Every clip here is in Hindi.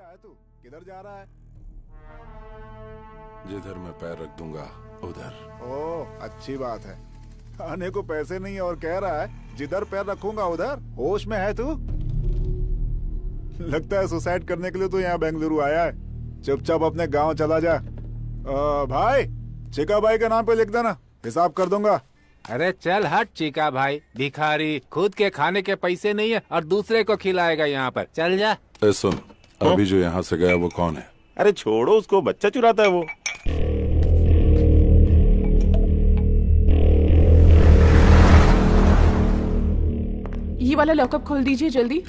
है तू? किधर जा रहा है? जिधर मैं पैर रख दूंगा उधर। ओह, अच्छी बात है। आने को पैसे नहीं और कह रहा है जिधर पैर रखूंगा उधर। होश में है तू? लगता है सुसाइड करने के लिए तो यहाँ बेंगलुरु आया है। चुपचाप अपने गांव चला जा। भाई, चिका भाई के नाम पे लिख देना, हिसाब कर दूंगा। अरे चल हट चिका भाई, भिखारी, खुद के खाने के पैसे नहीं है और दूसरे को खिलाएगा यहाँ पर। चल जा। सुन, अभी जो यहाँ से गया वो कौन है? अरे छोड़ो उसको, बच्चा चुराता है वो। ये वाला लॉकअप खोल दीजिए जल्दी।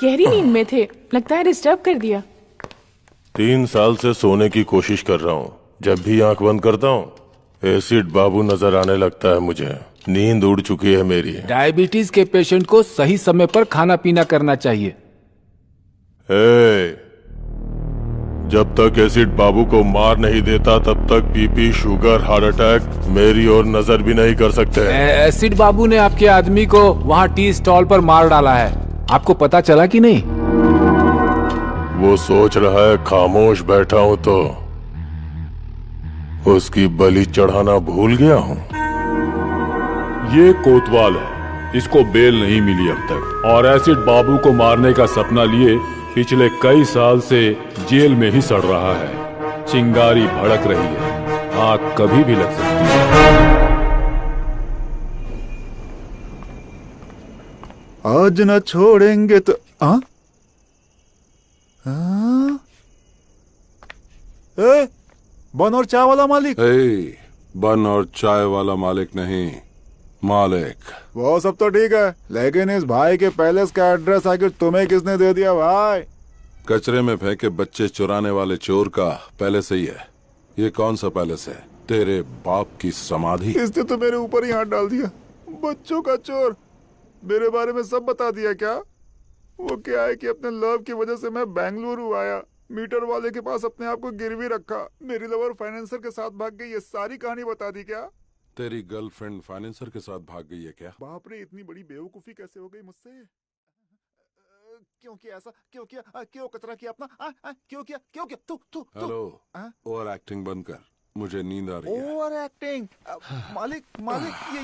गहरी नींद में थे, लगता है डिस्टर्ब कर दिया। 3 साल से सोने की कोशिश कर रहा हूँ। जब भी आंख बंद करता हूँ एसिड बाबू नजर आने लगता है मुझे। नींद उड़ चुकी है मेरी। डायबिटीज के पेशेंट को सही समय पर खाना पीना करना चाहिए। जब तक एसिड बाबू को मार नहीं देता तब तक बीपी, शुगर, हार्ट अटैक मेरी ओर नजर भी नहीं कर सकते। एसिड बाबू ने आपके आदमी को वहाँ टी स्टॉल पर मार डाला है, आपको पता चला कि नहीं? वो सोच रहा है खामोश बैठा हूँ तो उसकी बलि चढ़ाना भूल गया हूँ। ये कोतवाल है, इसको बेल नहीं मिली अब तक और एसिड बाबू को मारने का सपना लिए पिछले कई साल से जेल में ही सड़ रहा है। चिंगारी भड़क रही है, आग कभी भी लग सकती है। आज न छोड़ेंगे तो बन और चाय वाला मालिक। बन और चाय वाला मालिक नहीं, मालिक। वो सब तो ठीक है, लेकिन इस भाई के पैलेस का एड्रेस आखिर तुम्हें किसने दे दिया भाई? कचरे में फेंके बच्चे चुराने वाले चोर का पैलेस ही है। ये कौन सा पैलेस है? तेरे बाप की समाधि। इसने तो मेरे ऊपर ही हाथ डाल दिया। बच्चों का चोर, मेरे बारे में सब बता दिया क्या? वो क्या है कि अपने लव की वजह से मैं बेंगलुरु आया, मीटर वाले के पास अपने आप को गिरवी रखा, मेरी लवर फाइनेंसर के साथ भाग गई, ये सारी कहानी बता दी क्या? तेरी गर्लफ्रेंड फाइनेंसर के साथ भाग गई है क्या? बाप रे, इतनी बड़ी बेवकूफी कैसे हो गई मुझसे? क्यों किया ऐसा? क्यों किया? क्यों कचरा किया अपना? क्यों किया? क्यों किया? तू हेलो, ओवर एक्टिंग बंद कर, मुझे नींद आ रही है। Over acting? मालिक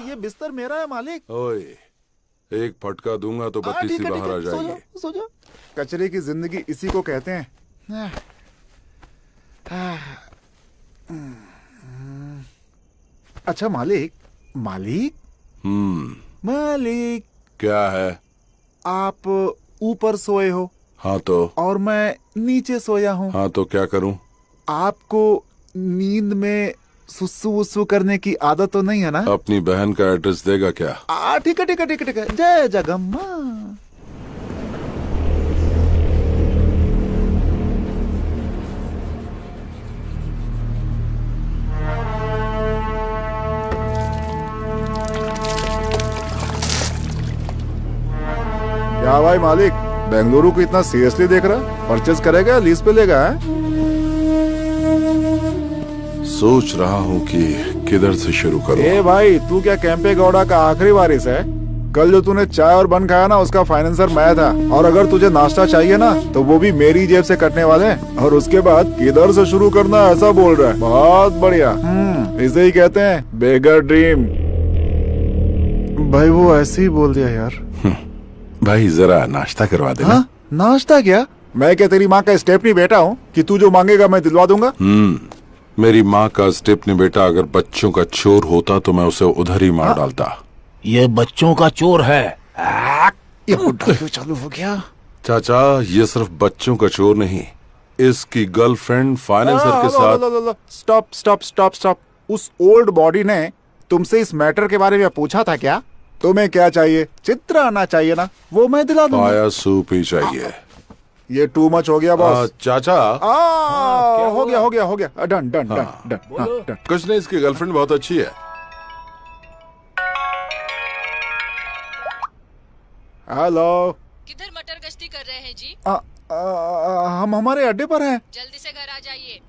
ये बिस्तर मेरा है मालिक। ओए, एक फटका दूंगा तो बत्ती सी बाहर आ जाएगी। सो जा। कचरे की जिंदगी इसी को कहते हैं। अच्छा मालिक क्या है? आप ऊपर सोए हो? हाँ तो? और मैं नीचे सोया हूँ। हाँ तो क्या करूँ? आपको नींद में सुसु वुसु करने की आदत तो नहीं है ना? अपनी बहन का एड्रेस देगा क्या? ठीक है। जय जगम्मा। क्या भाई मालिक, बेंगलुरु को इतना सीरियसली देख रहा? परचेज करेगा, लीज पे लेगा? सोच रहा हूँ कि किधर से शुरू करूँ। ए भाई, तू क्या कैंपे गौड़ा का आखिरी वारिस है? कल जो तूने चाय और बन खाया ना, उसका फाइनेंसर मैं था। और अगर तुझे नाश्ता चाहिए ना तो वो भी मेरी जेब से कटने वाले हैं। और उसके बाद किधर से शुरू करना ऐसा बोल रहा है। बहुत बढ़िया। इसे ही कहते हैं बेगर ड्रीम। भाई वो ऐसे ही बोल दिया यार। भाई जरा नाश्ता करवा देना। नाश्ता क्या? मैं क्या तेरी माँ का स्टेपनी बेटा हूँ कि तू जो मांगेगा मैं दिलवा दूंगा? मेरी माँ का स्टेपनी बेटा अगर बच्चों का चोर होता तो मैं उसे उधर ही मार डालता। ये बच्चों का चोर है। ये क्यों चालू हो गया? चाचा, ये सिर्फ बच्चों का चोर नहीं, इसकी गर्लफ्रेंड फाइनेंसर के साथ। स्टॉप। उस ओल्ड बॉडी ने तुमसे इस मैटर के बारे में पूछा था क्या? तुम्हें क्या चाहिए? चित्र आना चाहिए ना, वो मैं दिला दूंगा। पाया सूप ही चाहिए। ये टू मच हो गया बॉस। चाचा, हो गया। डन। कुछ नहीं, इसकी गर्लफ्रेंड बहुत अच्छी है। हेलो, किधर मटर गश्ती कर रहे हैं जी? हम हमारे अड्डे पर हैं। जल्दी से घर आ जाइए।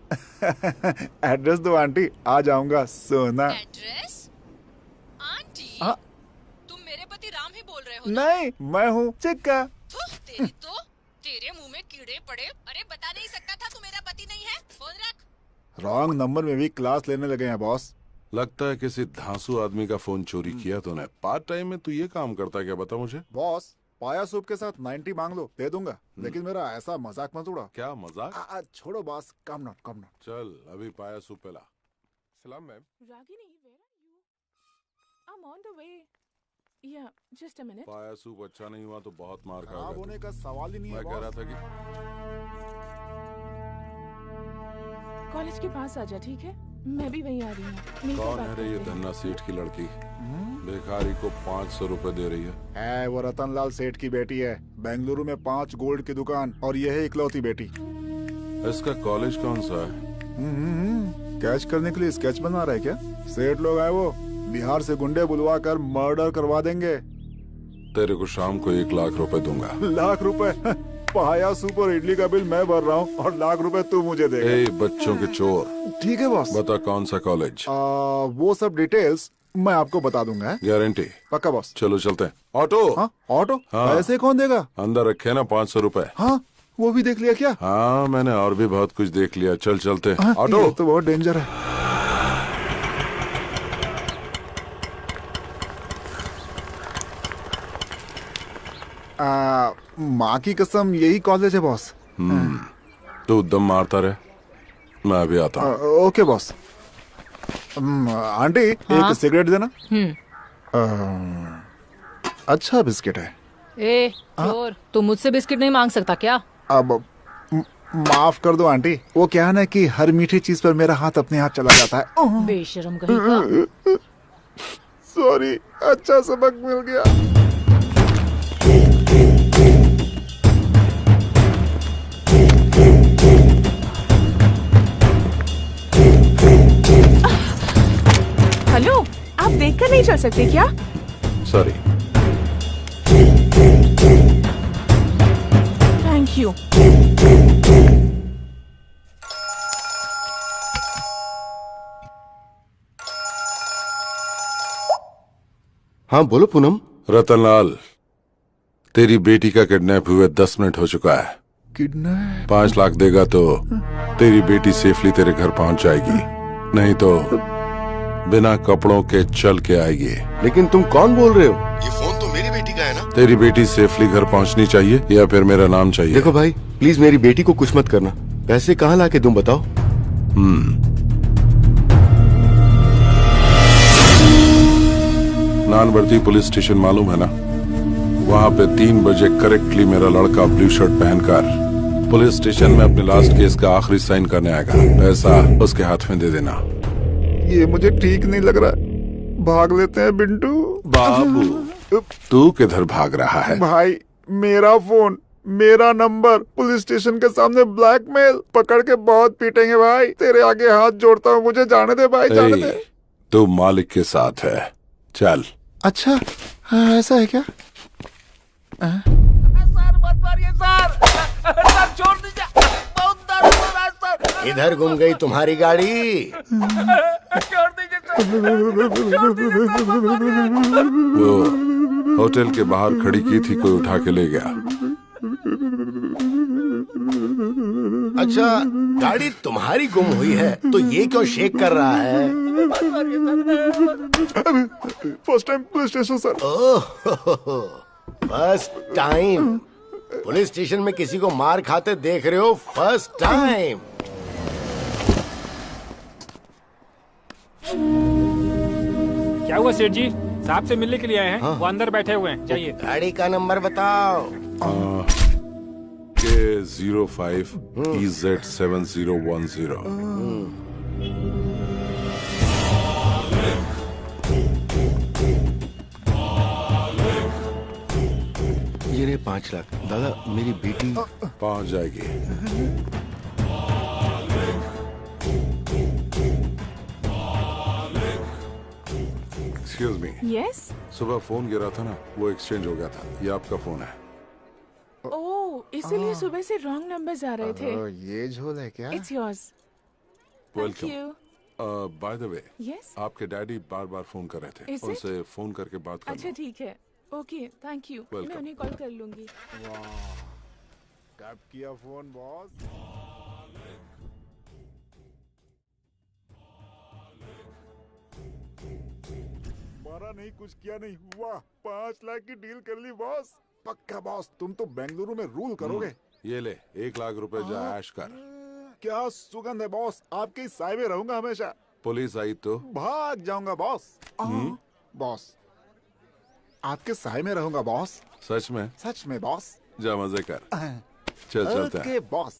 एड्रेस दो आंटी, आ जाऊंगा। सोना एड्रेस? आंटी? तुम मेरे पति राम ही बोल रहे हो खुदा नहीं, मैं हूँ चिक्का। तेरी तो तेरे मुंह में कीड़े पड़े। अरे बता नहीं सकता था तू मेरा पति नहीं है। फोन रख। रॉन्ग नंबर में भी क्लास लेने लगे हैं बॉस। लगता है किसी धांसू आदमी का फोन चोरी किया तूने। पार्ट टाइम में तू ये काम करता है क्या, बता मुझे। बॉस पाया सूप के साथ 90 मांग लो, दे दूंगा, लेकिन मेरा ऐसा मजाक मत उड़ा। क्या मजाक। छोड़ो boss, come not come not. चल अभी पाया सूप पिला। सलाम ma'am. Ragini, where are you? I'm on the way. Yeah, just a minute. पाया सूप अच्छा नहीं हुआ तो बहुत मार खराब खाएगा होने तू। का सवाल ही नहीं है मैं कह रहा बॉस। था कि कॉलेज के पास आ जा, ठीक है? मैं भी वहीं आ रही हूँ। मिलकर कौन बात है रे ये करते हैं। धन्ना सेठ की लड़की। भिखारी को 500 रुपए दे रही है। वो रतनलाल सेठ की बेटी है। बेंगलुरु में 5 गोल्ड की दुकान और ये है इकलौती बेटी। इसका कॉलेज कौन सा है। कैच करने के लिए स्केच बना रहा है क्या? सेठ लोग आए वो बिहार से गुंडे बुलवा कर मर्डर करवा देंगे। तेरे को शाम को 1 लाख रुपए दूंगा। लाख रुपए? पाया सूप और इडली का बिल मैं भर रहा हूँ और लाख रुपए तू मुझे देगा। ए बच्चों के चोर। ठीक है बॉस। बता कौन सा कॉलेज। वो सब डिटेल्स मैं आपको बता दूंगा। गारंटी। पक्का बॉस। चलो चलते हैं। ऑटो। हाँ ऑटो? हाँ। पैसे कौन देगा? अंदर रखे ना 500 रुपए। हाँ वो भी देख लिया क्या? हाँ मैंने और भी बहुत कुछ देख लिया। चल चलते हैं। हाँ, ऑटो। ये तो बहुत डेंजर है। माँ की कसम यही कॉलेज है बॉस। तू दम मारता रहे, मैं अभी आता हूँ। Okay boss. आंटी एक सिगरेट देना। अच्छा बिस्किट है। ए चोर, तू मुझसे बिस्किट नहीं मांग सकता क्या? अब माफ कर दो आंटी, वो क्या है ना कि हर मीठी चीज पर मेरा हाथ अपने हाथ चला जाता है। बेशरम कहीं का। सॉरी, अच्छा सबक मिल गया। हेलो, आप देखकर नहीं चल सकते क्या? सॉरी। Thank you. हाँ बोलो पूनम। रतनलाल, तेरी बेटी का किडनैप हुए 10 मिनट हो चुका है। किडनैप? 5 लाख देगा तो तेरी बेटी सेफली तेरे घर पहुंच जाएगी, नहीं तो बिना कपड़ों के चल के आएगी। लेकिन तुम कौन बोल रहे हो? ये फोन तो मेरी बेटी का है ना? तेरी बेटी सेफली घर पहुंचनी चाहिए या फिर मेरा नाम चाहिए। देखो भाई, प्लीज मेरी बेटी को कुछ मत करना। पैसे कहाँ लाके तुम बताओ। नानवर्ती पुलिस स्टेशन मालूम है ना? वहाँ पे 3 बजे करेक्टली मेरा लड़का ब्लू शर्ट पहनकर पुलिस स्टेशन में अपने लास्ट केस का आखिरी साइन करने आएगा। पैसा उसके हाथ में दे देना। ये मुझे ठीक नहीं लग रहा है। भाग लेते हैं बिंटू। बाबू, तू किधर भाग रहा है? भाई मेरा फोन, मेरा नंबर, पुलिस स्टेशन के सामने ब्लैकमेल, पकड़ के बहुत पीटेंगे भाई। तेरे आगे हाथ जोड़ता हूँ, मुझे जाने दे भाई, जाने दे। तू मालिक के साथ है, चल। अच्छा हाँ, ऐसा है क्या? इधर घूम गई तुम्हारी गाड़ी। वो होटल के बाहर खड़ी की थी, कोई उठा के ले गया। अच्छा, गाड़ी तुम्हारी गुम हुई है तो ये क्यों शेक कर रहा है? First time police station sir. First time police station में किसी को मार खाते देख रहे हो? First time. क्या हुआ सेठ जी? साहब से मिलने के लिए आए हैं। वो अंदर बैठे हुए हैं, जाइए। गाड़ी का नंबर बताओ। K05 EZ7010। ये रे 5 लाख। दादा मेरी बेटी पहुंच जाएगी। Excuse me, yes. सुबह फोन गिरा था ना, वो एक्सचेंज हो गया था। ये आपका फोन है। ओह, इसीलिए सुबह से रॉन्ग नंबर्स आ रहे थे। ये झोल है क्या? It's yours. Thank welcome. You. By the way, yes. आपके डैडी बार बार फोन कर रहे थे, Is it? उनसे फोन करके बात कर अच्छा लो। ठीक है। Okay thank you Welcome. मैं उन्हें कॉल कर लूंगी। टैप किया फोन बॉस। मारा नहीं, कुछ किया नहीं। वाह, 5 लाख की डील कर ली बॉस। पक्का बॉस, तुम तो बेंगलुरु में रूल करोगे। ये ले 1 लाख रुपए जा ऐश कर। क्या सुगंध है बॉस, आपके इस साय में रहूंगा हमेशा। पुलिस आई तो भाग जाऊंगा बॉस। बॉस, आपके साय में रहूंगा बॉस। सच में? सच में बॉस। जा मजे कर। चल चलते हैं। Okay boss.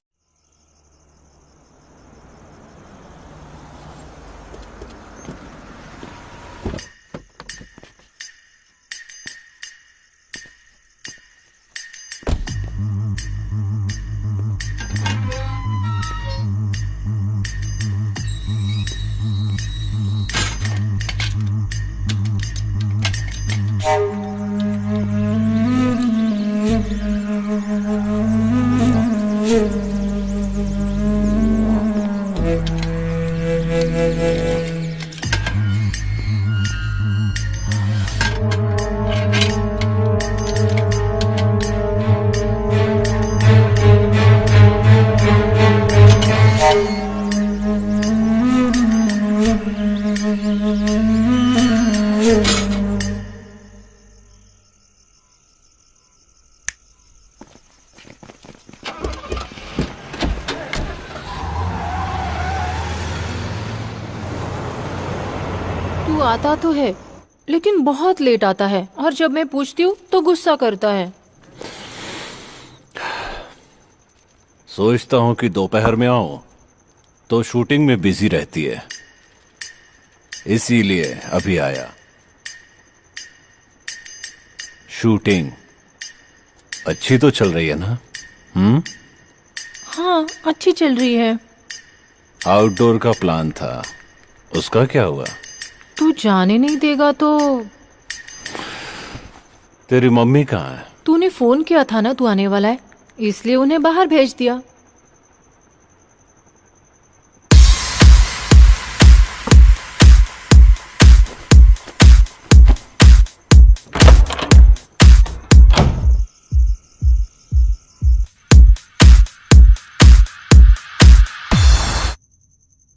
तू आता तो है लेकिन बहुत लेट आता है, और जब मैं पूछती हूँ तो गुस्सा करता है। सोचता हूँ कि दोपहर में आऊं तो शूटिंग में बिजी रहती है, इसीलिए अभी आया। शूटिंग अच्छी तो चल रही है ना? हाँ अच्छी चल रही है। आउटडोर का प्लान था, उसका क्या हुआ? तू जाने नहीं देगा तो? तेरी मम्मी कहाँ है? तूने फोन किया था ना तू आने वाला है, इसलिए उन्हें बाहर भेज दिया।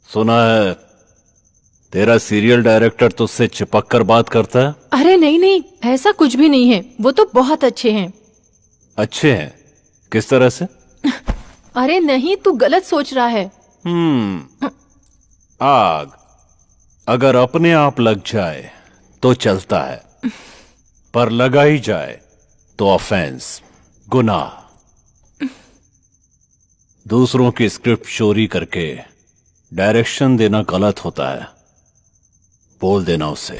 सुना है तेरा सीरियल डायरेक्टर तुझसे चिपक कर बात करता है? अरे नहीं नहीं, ऐसा कुछ भी नहीं है, वो तो बहुत अच्छे हैं। अच्छे हैं? किस तरह से? अरे नहीं, तू गलत सोच रहा है। आग अगर अपने आप लग जाए तो चलता है, पर लगाई जाए तो ऑफेंस, गुनाह। दूसरों की स्क्रिप्ट चोरी करके डायरेक्शन देना गलत होता है, बोल देना उसे।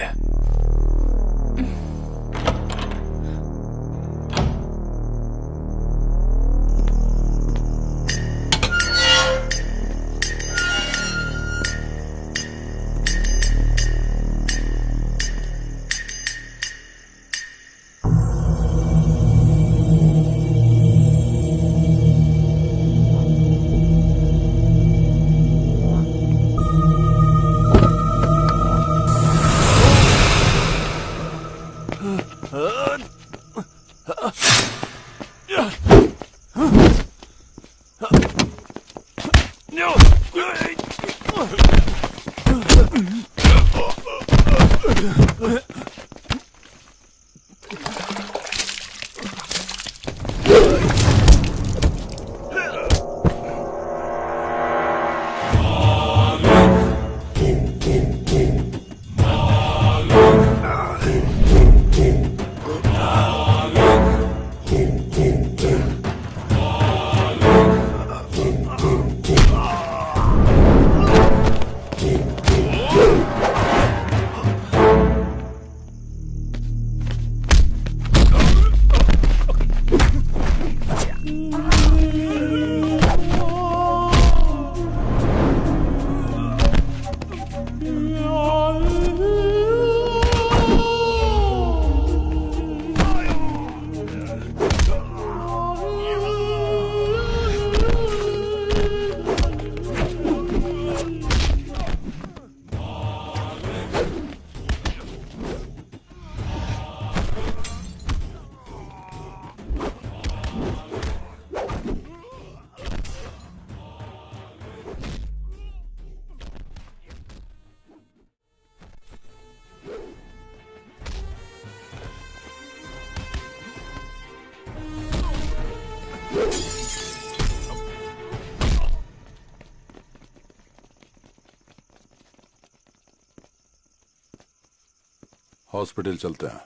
हॉस्पिटल चलते हैं।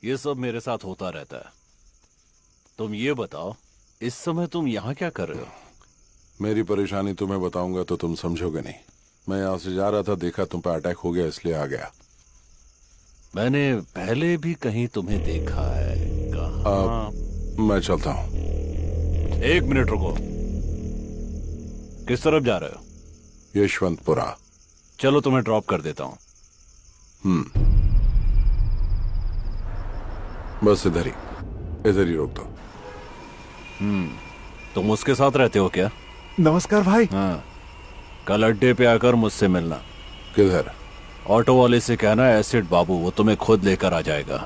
ये सब मेरे साथ होता रहता है। तुम ये बताओ, इस समय तुम यहाँ क्या कर रहे हो? मेरी परेशानी तुम्हें बताऊंगा तो तुम समझोगे नहीं। मैं यहाँ से जा रहा था, देखा तुम पे अटैक हो गया, इसलिए आ गया। मैंने पहले भी कहीं तुम्हें देखा है। कहाँ? मैं चलता हूँ। 1 मिनट रुको। किस तरफ जा रहे हो? यशवंतपुरा। चलो तुम्हें ड्रॉप कर देता हूँ। बस इधर ही रोक दो। तुम उसके साथ रहते हो क्या? नमस्कार भाई। हाँ, कल अड्डे पे आकर मुझसे मिलना। किधर? ऑटो वाले से कहना एसिड बाबू वो तुम्हें खुद लेकर आ जाएगा।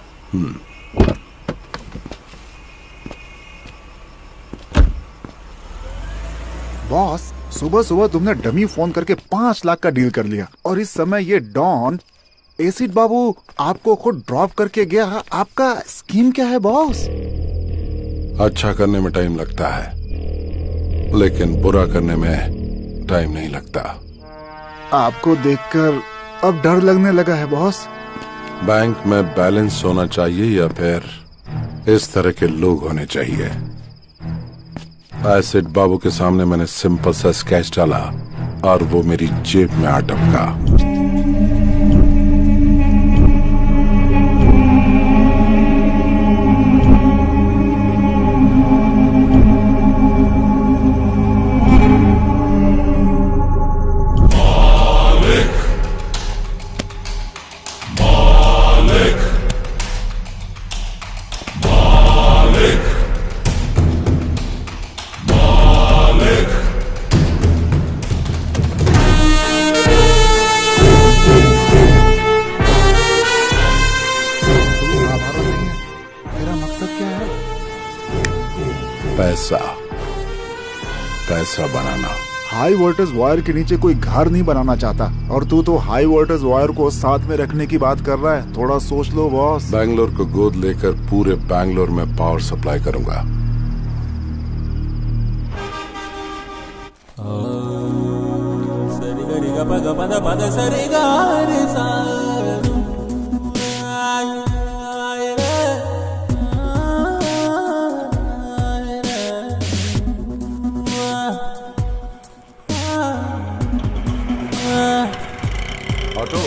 बॉस, सुबह सुबह तुमने डमी फोन करके 5 लाख का डील कर लिया और इस समय ये डॉन एसिड बाबू आपको खुद ड्रॉप करके गया। आपका स्कीम क्या है बॉस? अच्छा करने में टाइम लगता है, लेकिन बुरा करने में टाइम नहीं लगता। आपको देखकर अब डर लगने लगा है बॉस। बैंक में बैलेंस होना चाहिए या फिर इस तरह के लोग होने चाहिए? एसिड बाबू के सामने मैंने सिंपल सा स्केच डाला और वो मेरी जेब में आ टपका। तेरा मकसद क्या है? पैसा बनाना। हाई वोल्टेज वायर के नीचे कोई घर नहीं बनाना चाहता और तू तो हाई वोल्टेज वायर को साथ में रखने की बात कर रहा है। थोड़ा सोच लो बॉस। बैंगलोर को गोद लेकर पूरे बैंगलोर में पावर सप्लाई करूंगा। ऑटो।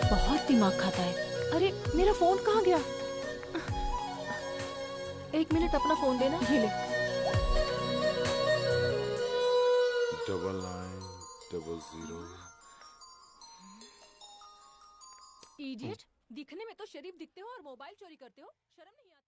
बहुत दिमाग खाता है। अरे मेरा फोन कहाँ गया? 1 मिनट, अपना फोन देना। ये ले। 9900। इडियट, दिखने में तो शरीफ दिखते हो और मोबाइल चोरी करते हो। शर्म नहीं आती?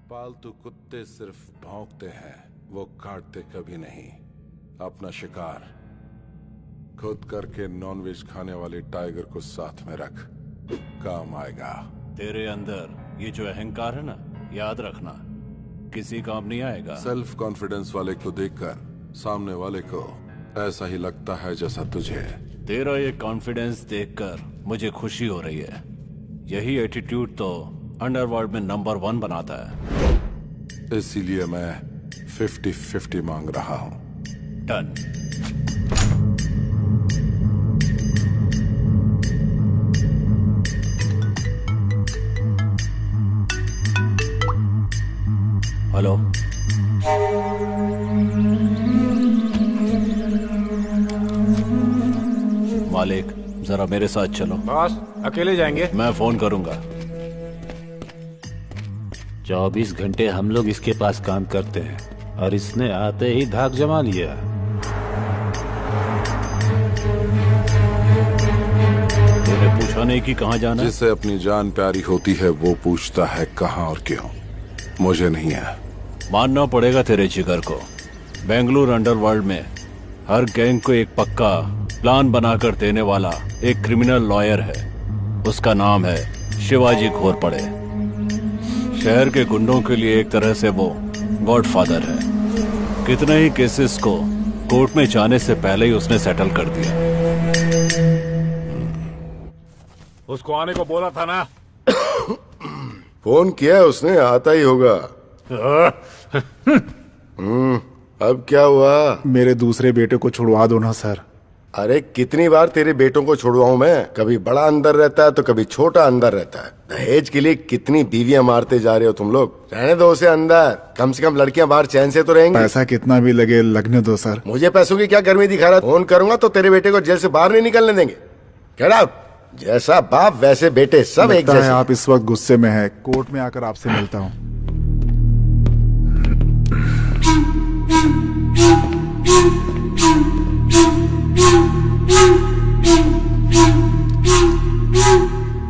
पालतू कुत्ते सिर्फ भौंकते हैं, वो काटते कभी नहीं। अपना शिकार खुद करके नॉनवेज खाने वाले टाइगर को साथ में रख, काम आएगा। तेरे अंदर ये जो अहंकार है ना, याद रखना किसी काम नहीं आएगा। सेल्फ कॉन्फिडेंस वाले को देखकर सामने वाले को ऐसा ही लगता है जैसा तुझे। तेरा ये कॉन्फिडेंस देखकर मुझे खुशी हो रही है। यही एटीट्यूड तो अंडरवर्ल्ड में नंबर 1 बनाता है। इसीलिए मैं 50-50 मांग रहा हूं। डन। हेलो, मालिक जरा मेरे साथ चलो। बॉस अकेले जाएंगे? मैं फोन करूंगा। 24 घंटे हम लोग इसके पास काम करते हैं और इसने आते ही धाक जमा लिया। तूने पूछा नहीं कि कहाँ जाना है? जिसे अपनी जान प्यारी होती है वो पूछता है कहाँ और क्यों। मुझे नहीं है। मानना पड़ेगा तेरे जिगर को। बेंगलुरु अंडरवर्ल्ड में हर गैंग को एक पक्का प्लान बनाकर देने वाला एक क्रिमिनल लॉयर है। उसका नाम है शिवाजी घोरपड़े। शहर के गुंडों के लिए एक तरह से वो गॉडफादर है। कितने ही केसेस को कोर्ट में जाने से पहले ही उसने सेटल कर दिया। उसको आने को बोला था ना? फोन किया है उसने, आता ही होगा। अब क्या हुआ? मेरे दूसरे बेटे को छुड़वा दो ना सर। अरे कितनी बार तेरे बेटों को छुड़वाऊं मैं? कभी बड़ा अंदर रहता है तो कभी छोटा अंदर रहता है। दहेज के लिए कितनी बीवियां मारते जा रहे हो तुम लोग। रहने दो उसे अंदर, कम से कम लड़कियां बाहर चैन से तो रहेंगी। पैसा कितना भी लगे लगने दो सर। मुझे पैसों की क्या गर्मी दिखा रहा? फोन करूंगा तो तेरे बेटे को जेल से बाहर नहीं निकलने देंगे। Get out. जैसा बाप वैसे बेटे, सब एक जैसे। आप इस वक्त गुस्से में है। कोर्ट में आकर आपसे मिलता हूँ।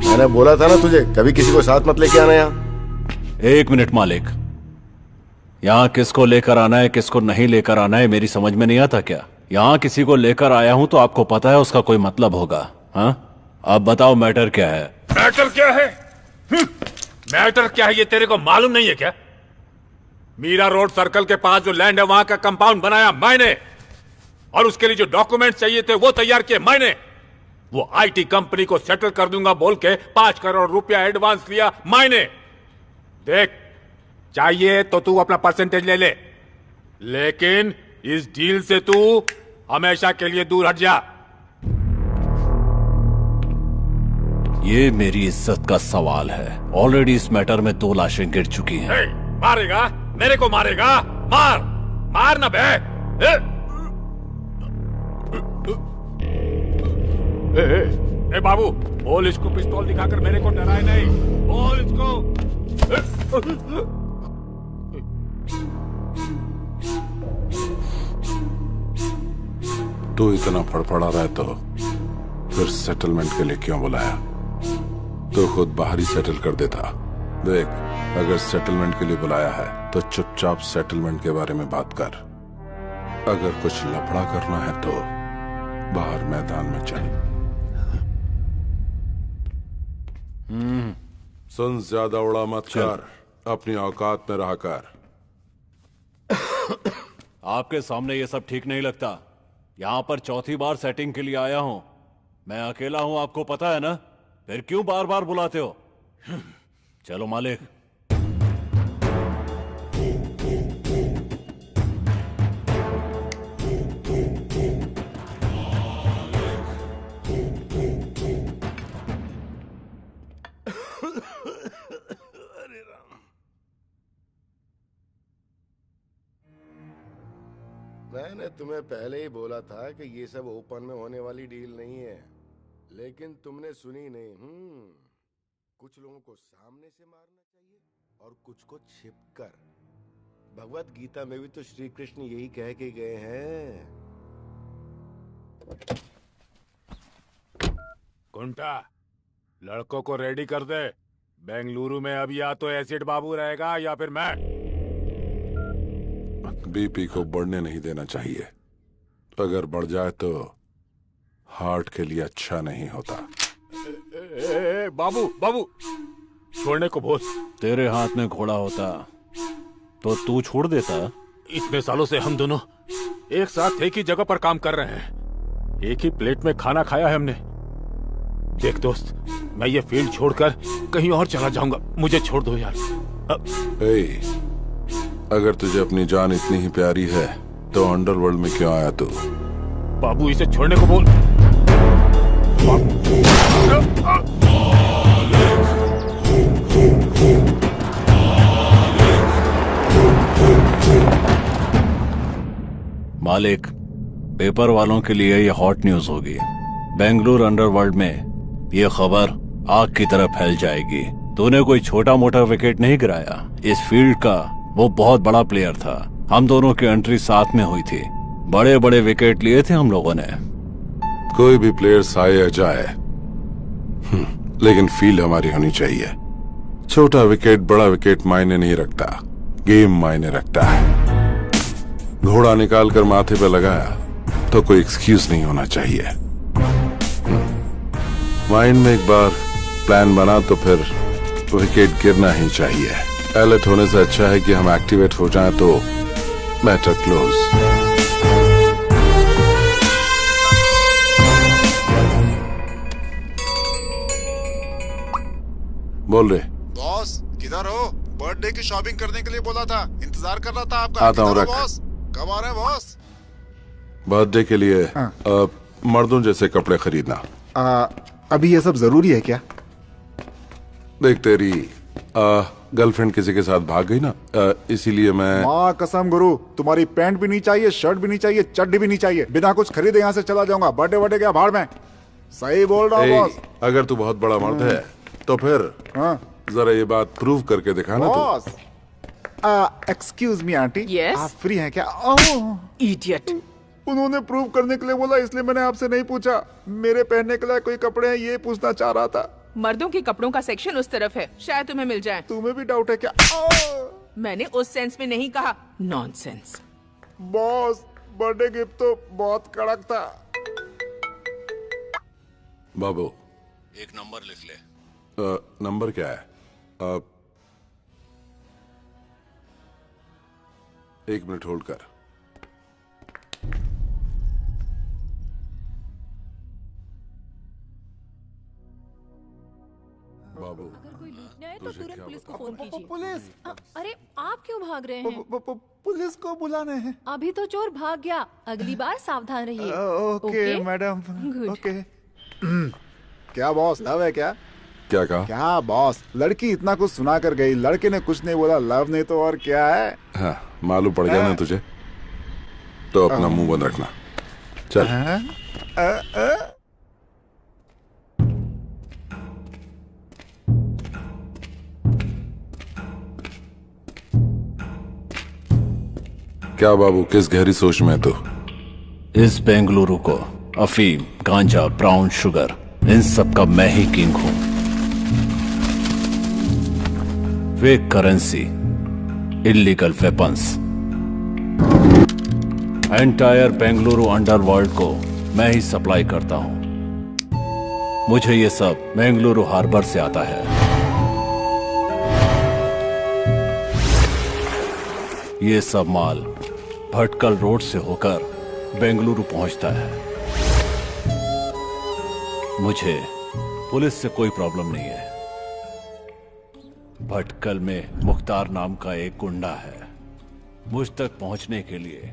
मैंने बोला था ना तुझे, कभी किसी को साथ मत लेके आना यहाँ। 1 मिनट मालिक, यहाँ किसको लेकर आना है किसको नहीं लेकर आना है मेरी समझ में नहीं आता क्या? यहाँ किसी को लेकर आया हूँ तो आपको पता है उसका कोई मतलब होगा। हाँ, अब बताओ मैटर क्या है? मैटर क्या है? मैटर क्या है ये तेरे को मालूम नहीं है क्या? मीरा रोड सर्कल के पास जो लैंड है वहां का कंपाउंड बनाया मैंने, और उसके लिए जो डॉक्यूमेंट चाहिए थे वो तैयार किए मैंने। वो आईटी कंपनी को सेटल कर दूंगा बोल के 5 करोड़ रुपया एडवांस लिया मैंने। देख, चाहिए तो तू अपना परसेंटेज ले ले, लेकिन इस डील से तू हमेशा के लिए दूर हट जा। ये मेरी इज्जत का सवाल है। ऑलरेडी इस मैटर में 2 लाशें गिर चुकी हैं। मारेगा? मेरे को मारेगा? मार मार ना बे। ए बाबू, बोल इसको पिस्तौल दिखाकर मेरे को डराए नहीं। बोल इसको। तू इतना फड़फड़ा रहा है तो फिर सेटलमेंट के लिए क्यों बुलाया? तो खुद बाहर ही सेटल कर देता। देख, अगर सेटलमेंट के लिए बुलाया है तो चुपचाप सेटलमेंट के बारे में बात कर। अगर कुछ लफड़ा करना है तो बाहर मैदान में चल। सुन, ज्यादा उड़ा मत कर, अपनी औकात में रहा कर। आपके सामने ये सब ठीक नहीं लगता। यहाँ पर 4थी बार सेटिंग के लिए आया हूँ। मैं अकेला हूँ, आपको पता है ना? फिर क्यों बार बार बुलाते हो? चलो मालिक। मैंने तुम्हें पहले ही बोला था कि ये सब ओपन में होने वाली डील नहीं है, लेकिन तुमने सुनी नहीं। कुछ लोगों को सामने से मारना चाहिए और कुछ को छिपकर। भगवत गीता में भी तो श्री कृष्ण यही कह के गए हैं। कुंटा, लड़कों को रेडी कर दे, बेंगलुरु में अब या तो एसिड बाबू रहेगा या फिर मैं। बीपी को बढ़ने नहीं देना चाहिए, अगर बढ़ जाए तो हार्ट के लिए अच्छा नहीं होता। बाबू बाबू छोड़ने को बोल। तेरे हाथ में घोड़ा होता तो तू छोड़ देता। इतने सालों से हम दोनों एक साथ एक ही जगह पर काम कर रहे हैं, एक ही प्लेट में खाना खाया है हमने। देख दोस्त, मैं ये फील्ड छोड़कर कहीं और चला जाऊंगा, मुझे छोड़ दो यार। अगर तुझे अपनी जान इतनी ही प्यारी है तो अंडरवर्ल्ड में क्यों आया तू? बाबू इसे छोड़ने को बोल। मालिक, पेपर वालों के लिए ये हॉट न्यूज होगी। बेंगलुरु अंडरवर्ल्ड में ये खबर आग की तरह फैल जाएगी। तूने कोई छोटा मोटा विकेट नहीं गिराया, इस फील्ड का वो बहुत बड़ा प्लेयर था। हम दोनों की एंट्री साथ में हुई थी, बड़े बड़े विकेट लिए थे हम लोगों ने। कोई भी प्लेयर आए या जाए, लेकिन फील्ड हमारी होनी चाहिए। छोटा विकेट बड़ा विकेट मायने नहीं रखता, गेम मायने रखता है। घोड़ा निकाल कर माथे पे लगाया तो कोई एक्सक्यूज नहीं होना चाहिए। माइंड में एक बार प्लान बना तो फिर विकेट गिरना ही चाहिए। अलर्ट होने से अच्छा है कि हम एक्टिवेट हो जाएं तो मैटर क्लोज। बोल रहे बॉस, किधर हो? बर्थडे की शॉपिंग करने के लिए बोला था, इंतजार कर रहा था आपका। आता हूँ, किधर रख। हो बॉस? कब आ रहे हैं बॉस? बर्थडे के लिए मर्दों जैसे कपड़े खरीदना। अभी ये सब जरूरी है क्या? देख, तेरी गर्लफ्रेंड किसी के साथ भाग गई ना, इसीलिए मैं। माँ कसम गुरु, तुम्हारी पैंट भी नहीं चाहिए, शर्ट भी नहीं चाहिए, चड्डी भी नहीं चाहिए। बिना कुछ खरीदे यहाँ से चला जाऊंगा। बर्थडे वर्डे क्या भाड़ में। सही बोल रहा हूँ बॉस। अगर तू बहुत बड़ा मर्द है तो फिर जरा ये बात प्रूव करके दिखाना तू। Boss, excuse me aunty, Yes? आप फ्री हैं क्या? Idiot. उन्होंने प्रूव करने के लिए बोला, इसलिए मैंने आपसे नहीं पूछा। मेरे पहनने के लिए कोई कपड़े हैं ये पूछना चाह रहा था। मर्दों के कपड़ों का सेक्शन उस तरफ है, शायद तुम्हें मिल जाए। तुम्हें भी डाउट है क्या? मैंने उस सेंस में नहीं कहा, नॉनसेंस। बॉस, बर्थडे गिफ्ट तो बहुत कड़क था। बाबू, एक नंबर लिख ले। नंबर क्या है? एक मिनट होल्ड कर। बाबू, अगर कोई लूटने आए तो तुझे तुरंत क्या पुलिस को बताऊं? फोन कीजिए। पुलिस? अरे आप क्यों भाग रहे हैं? पुलिस को बुलाने हैं। अभी तो चोर भाग गया, अगली बार सावधान रहिए। Okay madam, Good. ओके। क्या बॉस, लव है क्या? क्या कहा? क्या बॉस, लड़की इतना कुछ सुना कर गई, लड़के ने कुछ नहीं बोला। लव नहीं तो और क्या है? हाँ, मालूम पड़ गया ना तुझे, तो अपना मुंह बंद रखना। चल। क्या बाबू, किस गहरी सोच में है तू? इस बेंगलुरु को अफीम, गांजा, ब्राउन शुगर, इन सब का मैं ही किंग हूं। Fake currency, illegal weapons, entire Bengaluru underworld को मैं ही सप्लाई करता हूं। मुझे ये सब बेंगलुरु हार्बर से आता है। ये सब माल भटकल रोड से होकर बेंगलुरु पहुंचता है। मुझे पुलिस से कोई प्रॉब्लम नहीं है। भटकल में मुख्तार नाम का एक गुंडा है। मुझ तक पहुंचने के लिए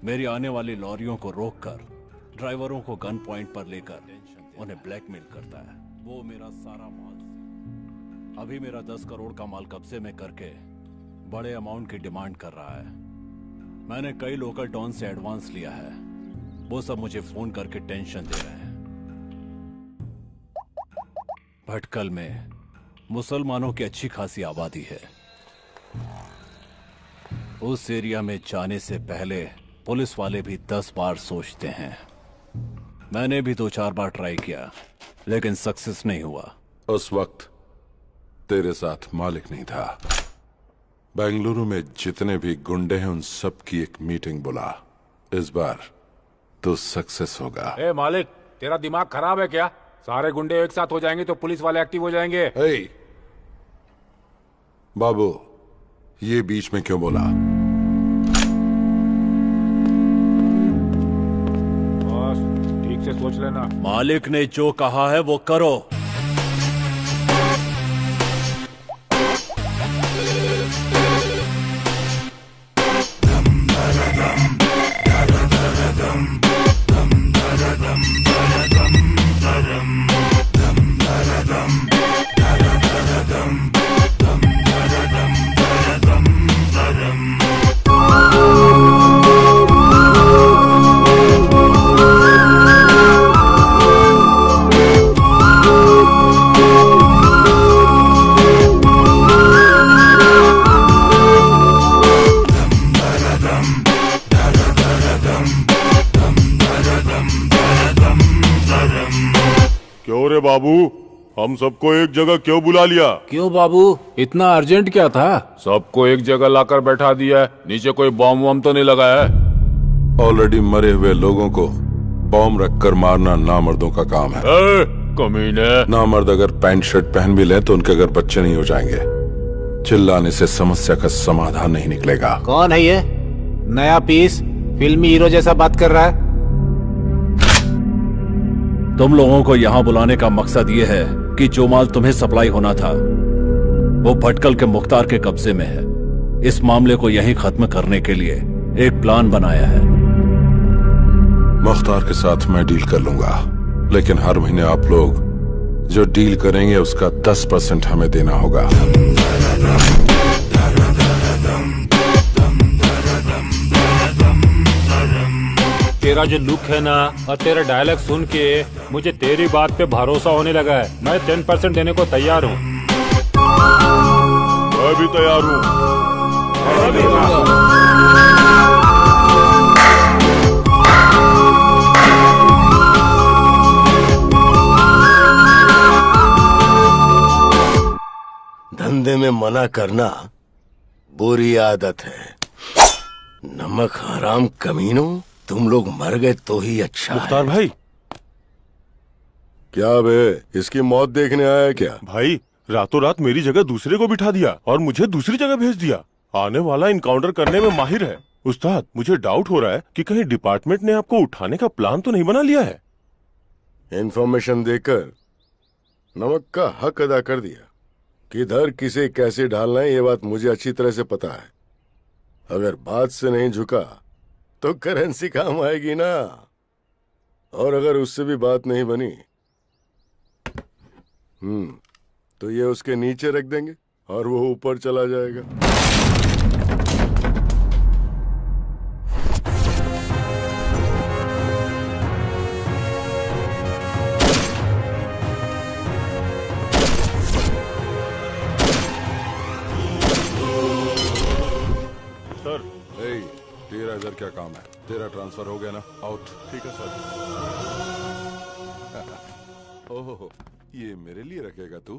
मेरी आने वाली लॉरियों को रोककर ड्राइवरों को गन पॉइंट पर लेकर उन्हें ब्लैकमेल करता है। वो मेरा सारा माल, अभी मेरा 10 करोड़ का माल कब्जे में करके बड़े अमाउंट की डिमांड कर रहा है। मैंने कई लोकल डॉन से एडवांस लिया है, वो सब मुझे फोन करके टेंशन दे रहे हैं। भटकल में मुसलमानों की अच्छी खासी आबादी है। उस एरिया में जाने से पहले पुलिस वाले भी 10 बार सोचते हैं। मैंने भी 2-4 बार ट्राई किया, लेकिन सक्सेस नहीं हुआ। उस वक्त तेरे साथ मालिक नहीं था। बेंगलुरु में जितने भी गुंडे हैं उन सब की एक मीटिंग बुला। इस बार तो सक्सेस होगा। ए मालिक, तेरा दिमाग खराब है क्या? सारे गुंडे एक साथ हो जाएंगे तो पुलिस वाले एक्टिव हो जाएंगे। बाबू, ये बीच में क्यों बोला? बस ठीक से सोच लेना। मालिक ने जो कहा है वो करो। क्यों रे बाबू, हम सबको एक जगह क्यों बुला लिया? क्यों बाबू, इतना अर्जेंट क्या था? सबको एक जगह लाकर बैठा दिया है। नीचे कोई बॉम्ब वॉम्ब तो नहीं लगाया है? ऑलरेडी मरे हुए लोगों को बॉम्ब रखकर मारना नामर्दों का काम है। कमीने। नामर्द अगर पैंट शर्ट पहन भी ले तो उनके अगर बच्चे नहीं हो जाएंगे। चिल्लाने से समस्या का समाधान नहीं निकलेगा। कौन है ये नया पीस? फिल्मी हीरो जैसा बात कर रहा है। तुम लोगों को यहाँ बुलाने का मकसद ये है कि जो माल तुम्हें सप्लाई होना था वो भटकल के मुख्तार के कब्जे में है। इस मामले को यहीं खत्म करने के लिए एक प्लान बनाया है। मुख्तार के साथ मैं डील कर लूंगा, लेकिन हर महीने आप लोग जो डील करेंगे उसका 10% हमें देना होगा। तेरा जो लुक है ना और तेरा डायलॉग सुन के मुझे तेरी बात पे भरोसा होने लगा है। मैं 10% देने को तैयार हूँ। मैं भी तैयार हूँ। धंधे में मना करना बुरी आदत है। नमक हराम कमीनों, तुम लोग मर गए तो ही अच्छा मुख्तार है। भाई। क्या बे, इसकी मौत देखने आया है क्या? भाई, रातों रात मेरी जगह दूसरे को बिठा दिया और मुझे दूसरी जगह भेज दिया। आने वाला इनकाउंटर करने में माहिर है। उस्ताद, मुझे डाउट हो रहा है कि कहीं डिपार्टमेंट ने आपको उठाने का प्लान तो नहीं बना लिया है। इन्फॉर्मेशन देकर नमक का हक अदा कर दिया। किधर किसे कैसे ढालना है ये बात मुझे अच्छी तरह से पता है। अगर बात से नहीं झुका तो करेंसी काम आएगी ना। और अगर उससे भी बात नहीं बनी तो ये उसके नीचे रख देंगे और वो ऊपर चला जाएगा। सर, 13,000 क्या काम है? तेरा ट्रांसफर हो गया ना? आउट। ठीक है सर। ओहो, ये मेरे लिए रखेगा तू?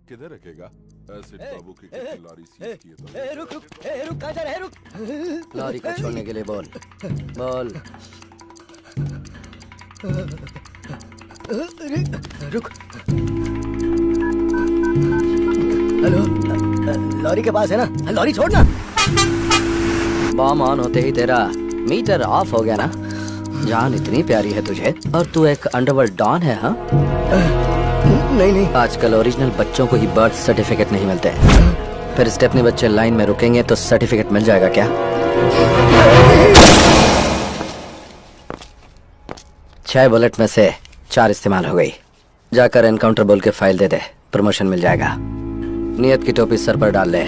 किधर रखेगा? एसिड बाबू की कितनी लॉरी सीज की है तो? रुक इधर है, रुक। लॉरी को छोड़ने के लिए बोल। रुक। हेलो, लॉरी के पास है ना? लॉरी छोड़ना। बॉम्ब ऑन होते ही तेरा मीटर ऑफ हो गया ना? जान इतनी प्यारी है तुझे और तू एक अंडरवर्ल्ड डॉन है? हाँ, नहीं। आजकल ओरिजिनल बच्चों को ही बर्थ सर्टिफिकेट नहीं मिलते। फिर स्टेपनी बच्चे लाइन में रुकेंगे तो सर्टिफिकेट मिल जाएगा क्या? 6 बुलेट में से 4 इस्तेमाल हो गई। जाकर एनकाउंटर बोल के फाइल दे दे, प्रमोशन मिल जाएगा। नियत की टोपी सर पर डाल ले,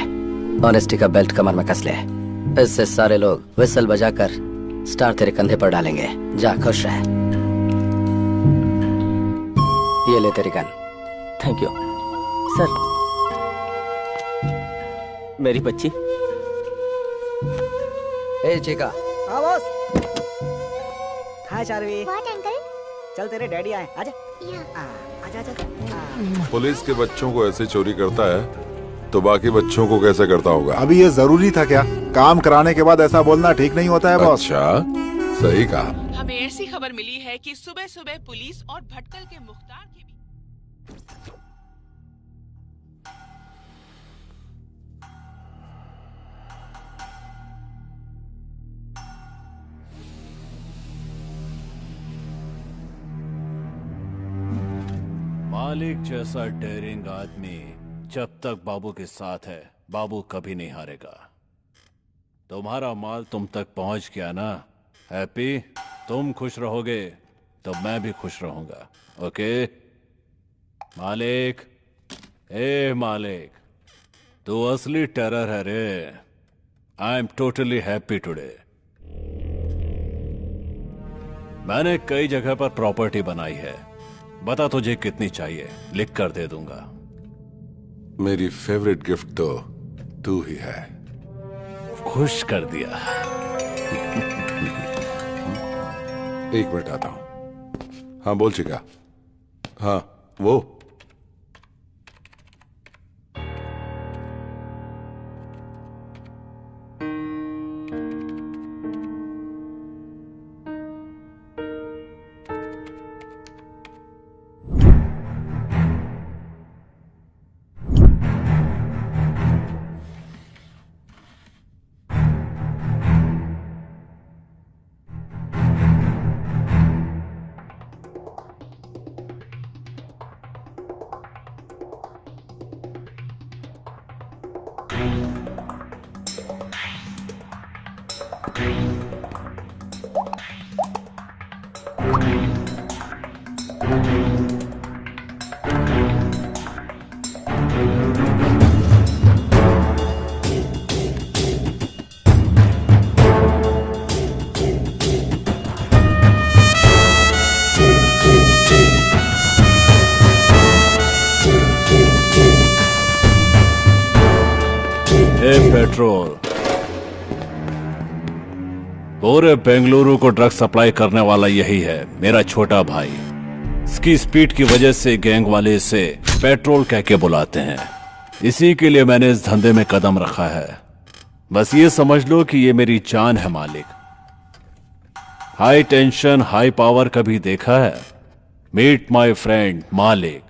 ऑनेस्टी का बेल्ट कमर में कस ले। इससे सारे लोग विसल बजाकर स्टार तेरे कंधे पर डालेंगे। जा, खुश रह। ये ले तेरी गन। Thank you sir. मेरी बच्ची। ए चिका। हाँ boss. Hi Charvi. What uncle? चल तेरे डैडी आए, आजा। आजा। पुलिस के बच्चों को ऐसे चोरी करता है तो बाकी बच्चों को कैसे करता होगा? अभी ये जरूरी था क्या? काम कराने के बाद ऐसा बोलना ठीक नहीं होता है बॉस। अच्छा, सही कहा। हमें ऐसी खबर मिली है कि सुबह सुबह पुलिस और भटकल के मुख्तार के बीच मालिक जैसा डेयरिंग आदमी जब तक बाबू के साथ है, बाबू कभी नहीं हारेगा। तुम्हारा माल तुम तक पहुंच गया ना हैप्पी? तुम खुश रहोगे तो मैं भी खुश रहूंगा। ओके मालिक? ए मालिक, तू असली टेरर है रे। I am totally happy today. मैंने कई जगह पर प्रॉपर्टी बनाई है। बता तुझे कितनी चाहिए, लिख कर दे दूंगा। मेरी फेवरेट गिफ्ट तो तू ही है। खुश कर दिया। एक मिनट आता हूं। हाँ बोल चिका। हाँ वो पेट्रोल पूरे बेंगलुरु को ड्रग सप्लाई करने वाला यही है, मेरा छोटा भाई। इसकी स्पीड की वजह से गैंग वाले इसे पेट्रोल कह के बुलाते हैं। इसी के लिए मैंने इस धंधे में कदम रखा है। बस ये समझ लो कि ये मेरी जान है मालिक। हाई टेंशन हाई पावर कभी देखा है? मीट माय फ्रेंड मालिक।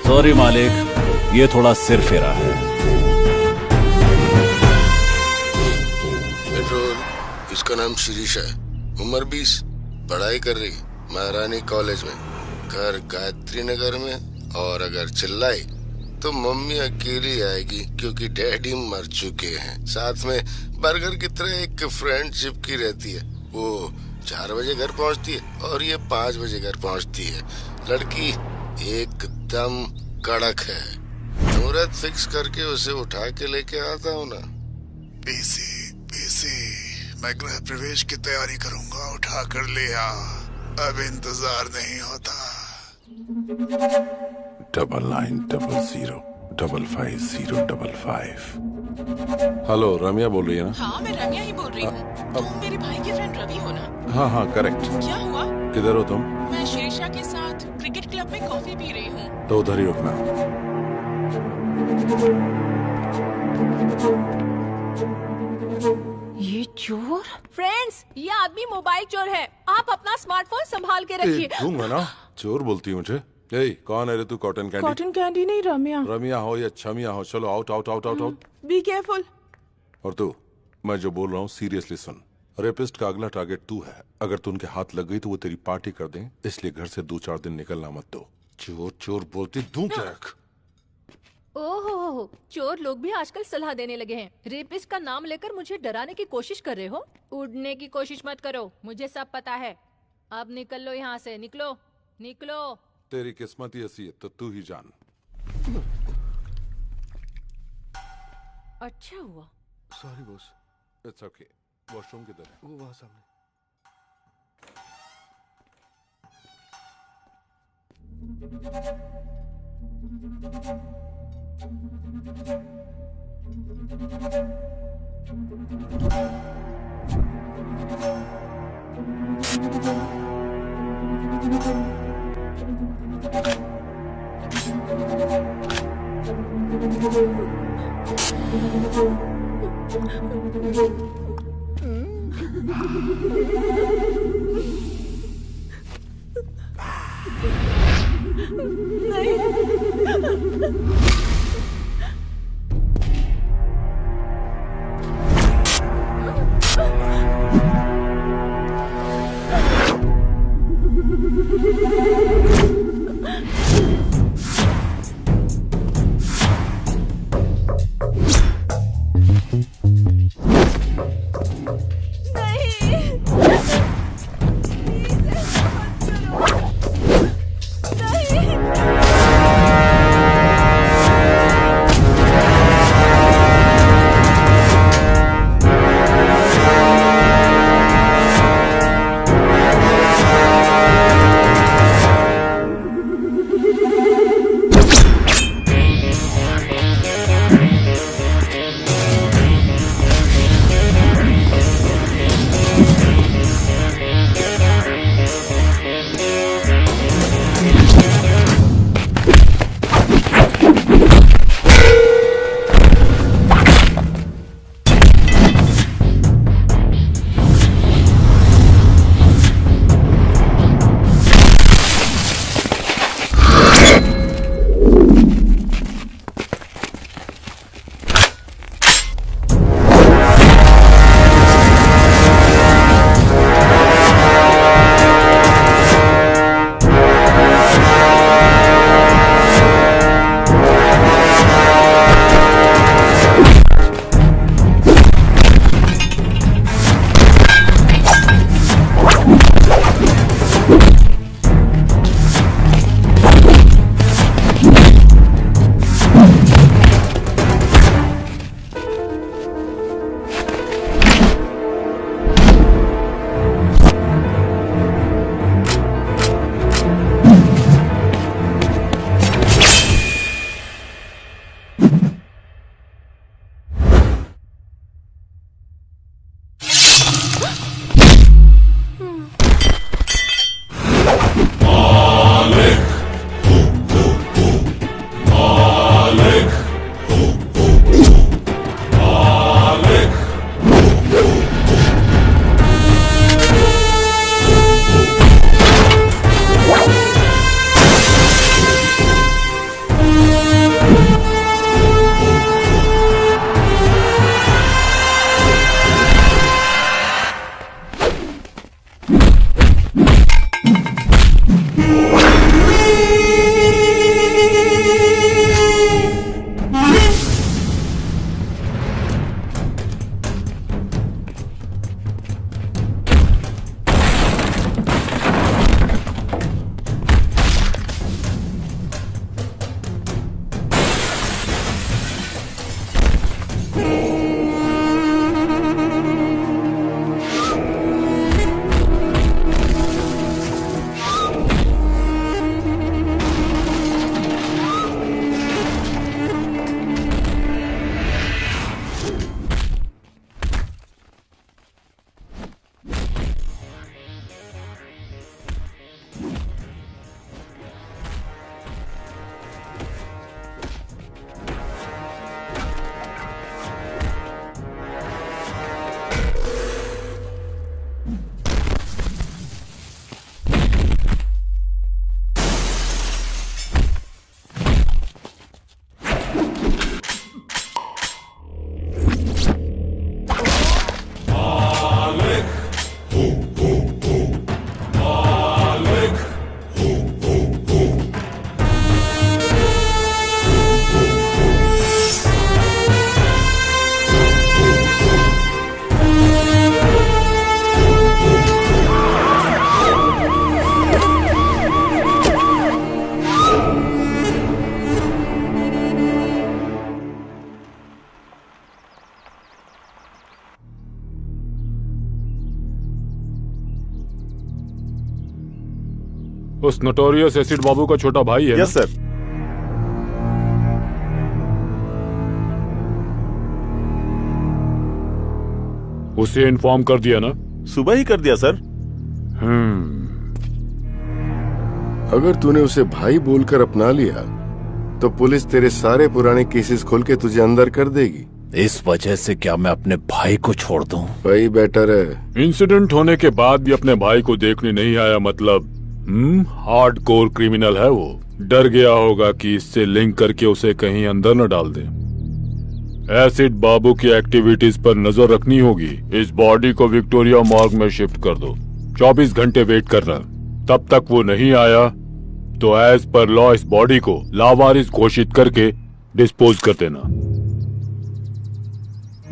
सॉरी मालिक, ये थोड़ा सिर फेरा है। पेट्रोल, इसका नाम शिरीष है, उम्र 20, पढ़ाई कर रही महारानी कॉलेज में, घर गायत्री नगर में। और अगर चिल्लाई तो मम्मी अकेली आएगी क्योंकि डैडी मर चुके हैं। साथ में बर्गर की तरह एक फ्रेंड चिपकी रहती है। वो 4 बजे घर पहुंचती है और ये 5 बजे घर पहुंचती है। लड़की एकदम कड़क है। मुहूर्त फिक्स करके उसे उठा के लेके आता हूँ ना। पीसी, मैं गृह प्रवेश की तैयारी करूंगा, उठा कर ले आ। अब इंतजार नहीं होता। 99005505। हेलो, रम्या बोल रही है ना? हाँ मैं रम्या ही बोल रही हूँ। तुम मेरे भाई के फ्रेंड रवि हो ना? हाँ हाँ करेक्ट। क्या हुआ? किधर हो तुम? मैं शिरीषा के साथ क्रिकेट क्लब में कॉफी पी रही हूँ। तो उधर ही रुकना। ये चोर? फ्रेंड्स, ये आदमी मोबाइल चोर है। आप अपना स्मार्टफोन संभाल के रखिए। दूंगा ना। चोर बोलती है मुझे। ए, कौन है रे तू? Cotton candy? कॉटन कैंडी नहीं, रम्या। रम्या हो या छमिया हो, चलो out out out out out. Be careful. और तू, मैं जो बोल रहा हूँ सीरियसली सुन। रेपिस्ट का अगला टारगेट तू है। अगर तू उनके हाथ लग गई तो वो तेरी पार्टी कर दें, इसलिए घर से 2-4 दिन निकलना मत दो। चोर चोर बोलती दूं क्या? ओहो, चोर लोग भी आजकल सलाह देने लगे हैं। रेपिस्ट का नाम लेकर मुझे डराने की कोशिश कर रहे हो? उड़ने की कोशिश मत करो, मुझे सब पता है। अब निकल लो यहाँ से, निकलो निकलो। तेरी किस्मत ही ऐसी है तो तू ही जान। अच्छा हुआ। Sorry boss. It's okay. Washroom किधर है? वो वहाँ सामने। उस नोटोरियस एसिड बाबू का छोटा भाई है यस सर। उसे इन्फॉर्म कर दिया ना? सुबह ही कर दिया सर। अगर तूने उसे भाई बोलकर अपना लिया तो पुलिस तेरे सारे पुराने केसेस खोल के तुझे अंदर कर देगी। इस वजह से क्या मैं अपने भाई को छोड़ दूं? भाई बेटर है। इंसिडेंट होने के बाद भी अपने भाई को देखने नहीं आया मतलब हार्डकोर क्रिमिनल है वो। डर गया होगा कि इससे लिंक करके उसे कहीं अंदर न डाल दे। एसिड बाबू की एक्टिविटीज पर नजर रखनी होगी। इस बॉडी को विक्टोरिया मॉर्ग में शिफ्ट कर दो। 24 घंटे वेट करना। तब तक वो नहीं आया तो एज पर लॉ इस बॉडी को लावारिस घोषित करके डिस्पोज कर देना।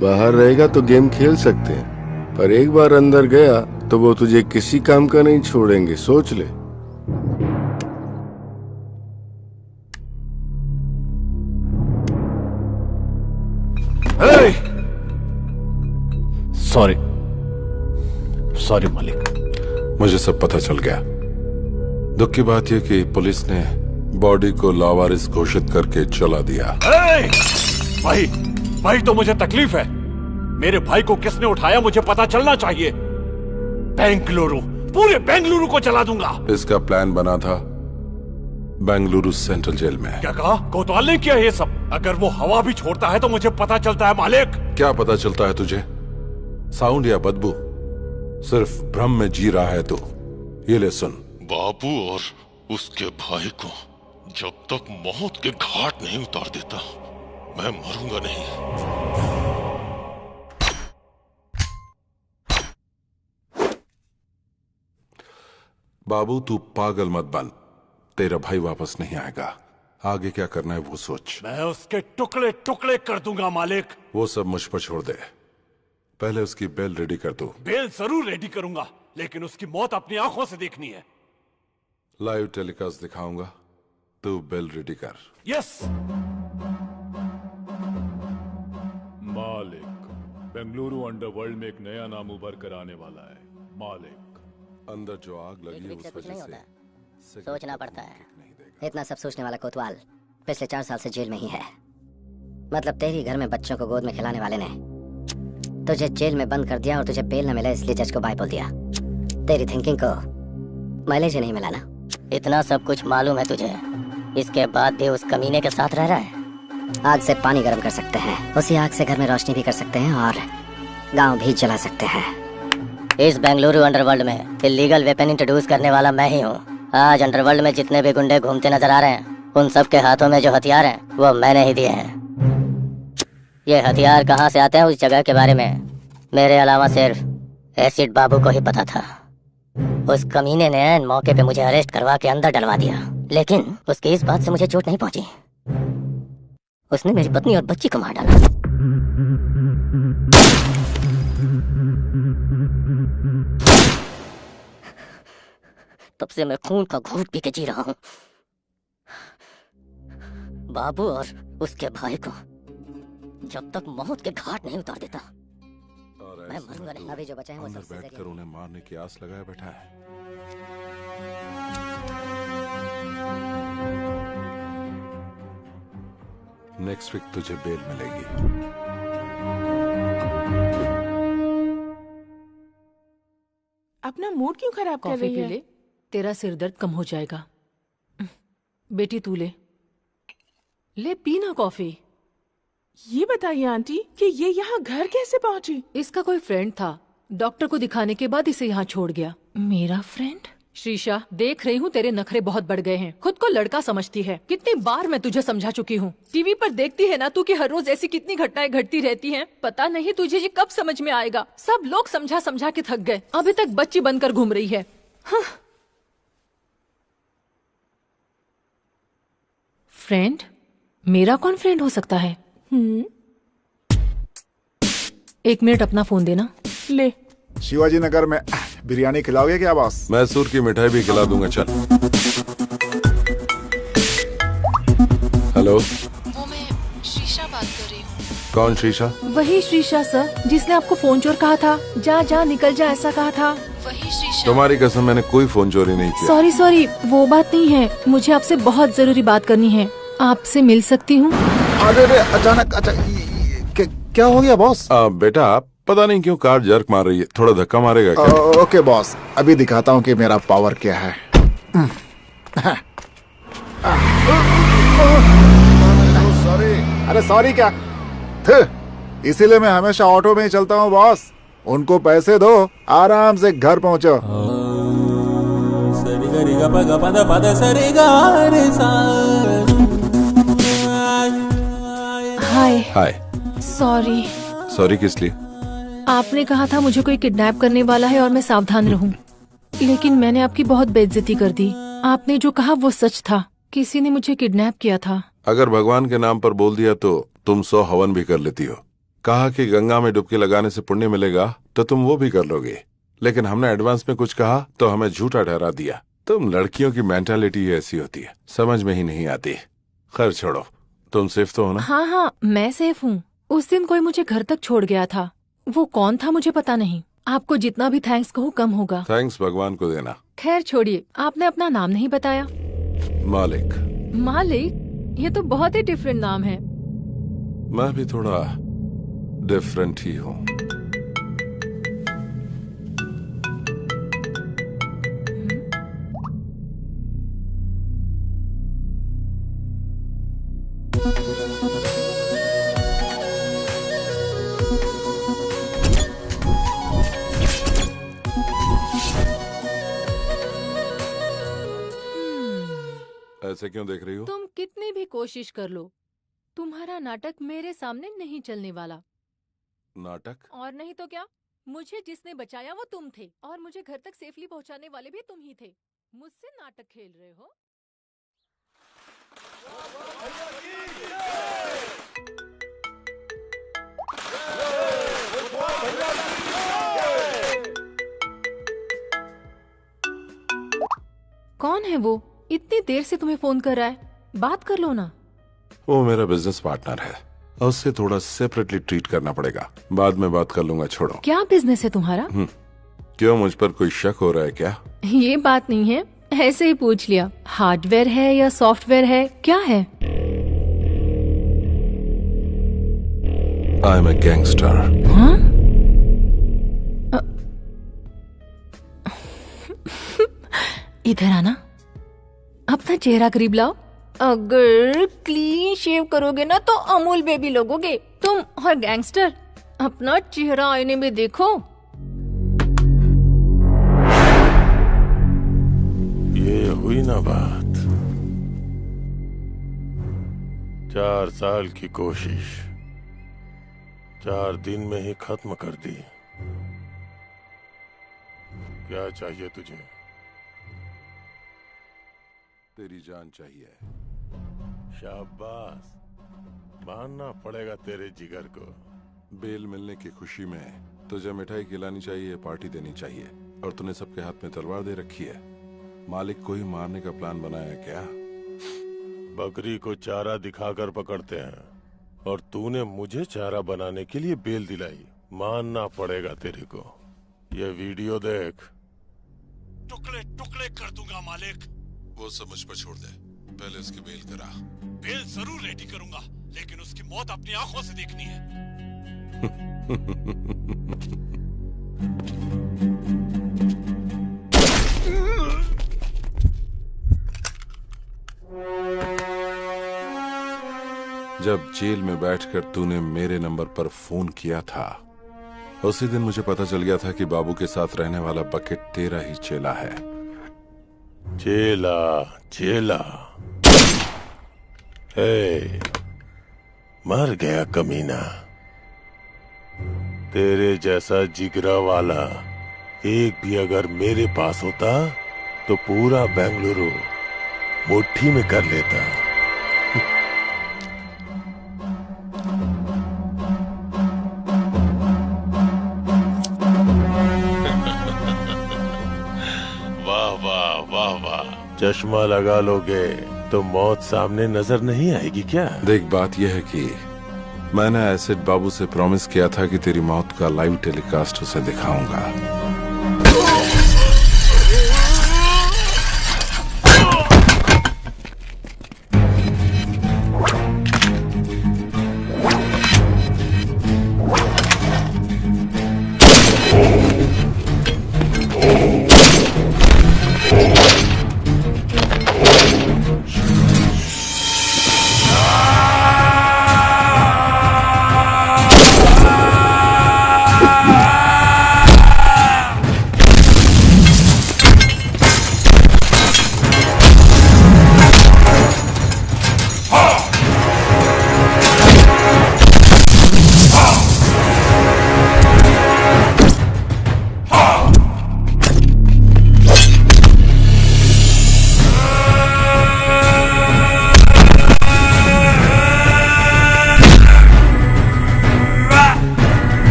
बाहर रहेगा तो गेम खेल सकते हैं, पर एक बार अंदर गया तो वो तुझे किसी काम का नहीं छोड़ेंगे, सोच ले। सॉरी मालिक। मुझे सब पता चल गया। दुख की बात यह कि पुलिस ने बॉडी को लावारिस घोषित करके जला दिया। भाई तो मुझे तकलीफ है। मेरे भाई को किसने उठाया मुझे पता चलना चाहिए। बेंगलुरु, पूरे बेंगलुरु को जला दूंगा। इसका प्लान बना था बेंगलुरु सेंट्रल जेल में। क्या कहा? कोतवाल ने किया ये सब? अगर वो हवा भी छोड़ता है तो मुझे पता चलता है मालिक। क्या पता चलता है तुझे? साउंड या बदबू? सिर्फ भ्रम में जी रहा है तू। ये ले सुन। बाबू और उसके भाई को जब तक मौत के घाट नहीं उतार देता मैं मरूंगा नहीं। बाबू तू पागल मत बन। तेरा भाई वापस नहीं आएगा। आगे क्या करना है वो सोच। मैं उसके टुकड़े टुकड़े कर दूंगा मालिक। वो सब मुझ पर छोड़ दे। पहले उसकी बेल रेडी कर दो। बेल जरूर रेडी करूंगा, लेकिन उसकी मौत अपनी आंखों से देखनी है। लाइव टेलीकास्ट दिखाऊंगा, तू बेल रेडी कर। यस मालिक, बेंगलुरु अंडरवर्ल्ड में एक नया नाम उभर कर आने वाला है। मालिक, अंदर जो आग लगी है उस वजह से सोचना पड़ता है। इतना सब सोचने वाला कोतवाल पिछले 4 साल से जेल में ही है। मतलब तेरी घर में बच्चों को गोद में खिलाने वाले ने तुझे जेल में बंद कर दिया और तुझे बेल न मिला इसलिए जज को बाय बोल दिया। तेरी थिंकिंग को माइलेज नहीं मिला ना। इतना सब कुछ मालूम है तुझे, इसके बाद भी उस कमीने के साथ रह रहा है। आग से पानी गर्म कर सकते हैं, उसी आग से घर में रोशनी भी कर सकते हैं और गांव भी जला सकते हैं। इस बेंगलुरु अंडरवर्ल्ड में इलीगल वेपन इंट्रोड्यूस करने वाला मैं ही हूँ। आज अंडरवर्ल्ड में जितने भी गुंडे घूमते नजर आ रहे हैं उन सब के हाथों में जो हथियार हैं वो मैंने ही दिए हैं। ये हथियार कहाँ से आते हैं उस जगह के बारे में मेरे अलावा सिर्फ एसिड बाबू को ही पता था। उस कमीने ने ऐन मौके पे मुझे अरेस्ट करवा के अंदर डलवा दिया, लेकिन उसकी इस बात से मुझे चोट नहीं पहुंची। उसने मेरी पत्नी और बच्ची को मार डाला। तब से मैं खून का घूंट पी के जी रहा हूँ। बाबू और उसके भाई को जब तक मौत के घाट नहीं उतार देता मैं मरूंगा नहीं। अभी जो बचा है वो अंदर सबसे बैठकर उन्हें मारने की आस लगाए बैठा है। नेक्स्ट वीक तुझे बेल मिलेगी। अपना मूड क्यों खराब कर कॉफी रही पी है? ले, तेरा सिर दर्द कम हो जाएगा। बेटी तू ले पी ना कॉफी। ये बताइए आंटी कि ये यहाँ घर कैसे पहुँची? इसका कोई फ्रेंड था, डॉक्टर को दिखाने के बाद इसे यहाँ छोड़ गया। मेरा फ्रेंड? श्रीशा, देख रही हूँ तेरे नखरे बहुत बढ़ गए हैं। खुद को लड़का समझती है। कितनी बार मैं तुझे समझा चुकी हूँ। टीवी पर देखती है ना तू कि हर रोज ऐसी कितनी घटनाएं घटती रहती हैं। पता नहीं तुझे ये कब समझ में आएगा। सब लोग समझा समझा के थक गए, अभी तक बच्ची बनकर घूम रही है। हाँ। फ्रेंड? मेरा कौन फ्रेंड हो सकता है? 1 मिनट अपना फोन देना। ले। शिवाजी नगर में बिरयानी खिलाओगे क्या बॉस? मैसूर की मिठाई भी खिला दूंगा। चल। हेलो, वो मैं शीशा बात कर रही हूँ। कौन शीशा? वही श्रीशा सर, जिसने आपको फोन चोर कहा था। जा जा निकल जा ऐसा कहा था। वही शीशा। तुम्हारी कसम, मैंने कोई फोन चोरी नहीं किया। सॉरी, वो बात नहीं है। मुझे आपसे बहुत जरूरी बात करनी है। आपसे मिल सकती हूँ? अरे अचानक क्या हो गया बॉस? बेटा, पता नहीं क्यों कार जर्क मार रही है, थोड़ा धक्का मारेगा क्या? ओके बॉस, अभी दिखाता हूँ कि मेरा पावर क्या है। अरे सॉरी क्या, इसीलिए मैं हमेशा ऑटो में ही चलता हूँ बॉस। उनको पैसे दो, आराम से घर पहुँचो। हाय। हाय। सॉरी। सॉरी किस लिए? आपने कहा था मुझे कोई किडनैप करने वाला है और मैं सावधान रहूं, लेकिन मैंने आपकी बहुत बेइज्जती कर दी। आपने जो कहा वो सच था, किसी ने मुझे किडनैप किया था। अगर भगवान के नाम पर बोल दिया तो तुम 100 हवन भी कर लेती हो। कहा कि गंगा में डुबकी लगाने से पुण्य मिलेगा तो तुम वो भी कर लोगे, लेकिन हमने एडवांस में कुछ कहा तो हमें झूठा ठहरा दिया। तुम लड़कियों की मेंटालिटी ऐसी होती है, समझ में ही नहीं आती। खैर छोड़ो, तुम सेफ तो हो ना? हाँ हाँ, मैं सेफ हूँ। उस दिन कोई मुझे घर तक छोड़ गया था, वो कौन था मुझे पता नहीं। आपको जितना भी थैंक्स कहूँ कम होगा। थैंक्स भगवान को देना। खैर छोड़िए, आपने अपना नाम नहीं बताया। मालिक। मालिक? ये तो बहुत ही डिफरेंट नाम है। मैं भी थोड़ा डिफरेंट ही हूँ। ऐसे क्यों देख रही हो? तुम कितनी भी कोशिश कर लो, तुम्हारा नाटक मेरे सामने नहीं चलने वाला। नाटक? और नहीं तो क्या, मुझे जिसने बचाया वो तुम थे, और मुझे घर तक सेफली पहुंचाने वाले भी तुम ही थे। मुझसे नाटक खेल रहे हो? कौन है वो? इतनी देर से तुम्हें फोन कर रहा है, बात कर लो ना। वो मेरा बिजनेस पार्टनर है और उससे थोड़ा सेपरेटली ट्रीट करना पड़ेगा। बाद में बात कर लूंगा, छोड़ो। क्या बिजनेस है तुम्हारा? क्यों, मुझ पर कोई शक हो रहा है क्या? ये बात नहीं है, ऐसे ही पूछ लिया। हार्डवेयर है या सॉफ्टवेयर है, क्या है? I am a gangster. हाँ? इधर आना, अपना चेहरा करीब लाओ। अगर क्लीन शेव करोगे ना तो अमूल बेबी लगोगे तुम। और गैंगस्टर, अपना चेहरा आईने में देखो। ये हुई ना बात। 4 साल की कोशिश 4 दिन में ही खत्म कर दी। क्या चाहिए तुझे? तेरी जान चाहिए। शाबाश, मानना पड़ेगा तेरे जिगर को। बेल मिलने की खुशी में तुझे मिठाई खिलानी चाहिए, पार्टी देनी चाहिए, और तूने सबके हाथ में तलवार दे रखी है। मालिक को ही मारने का प्लान बनाया है क्या? बकरी को चारा दिखाकर पकड़ते हैं, और तूने मुझे चारा बनाने के लिए बेल दिलाई। मानना पड़ेगा तेरे को। ये वीडियो देख। टुकड़े टुकड़े कर दूंगा मालिक। वो सब मुझ पर छोड़ दे, पहले उसकी बेल करा। बेल जरूर रेडी करूंगा, लेकिन उसकी मौत अपनी आंखों से देखनी है। जब जेल में बैठकर तूने मेरे नंबर पर फोन किया था, उसी दिन मुझे पता चल गया था कि बाबू के साथ रहने वाला बकेट तेरा ही चेला है। चेला चेला, हे, मर गया कमीना। तेरे जैसा जिगरा वाला एक भी अगर मेरे पास होता तो पूरा बेंगलुरु मुट्ठी में कर लेता। वाह वाह वाह वाह, चश्मा लगा लोगे तो मौत सामने नजर नहीं आएगी क्या? देख, बात यह है कि मैंने एसिड बाबू से प्रॉमिस किया था कि तेरी मौत का लाइव टेलीकास्ट उसे दिखाऊंगा।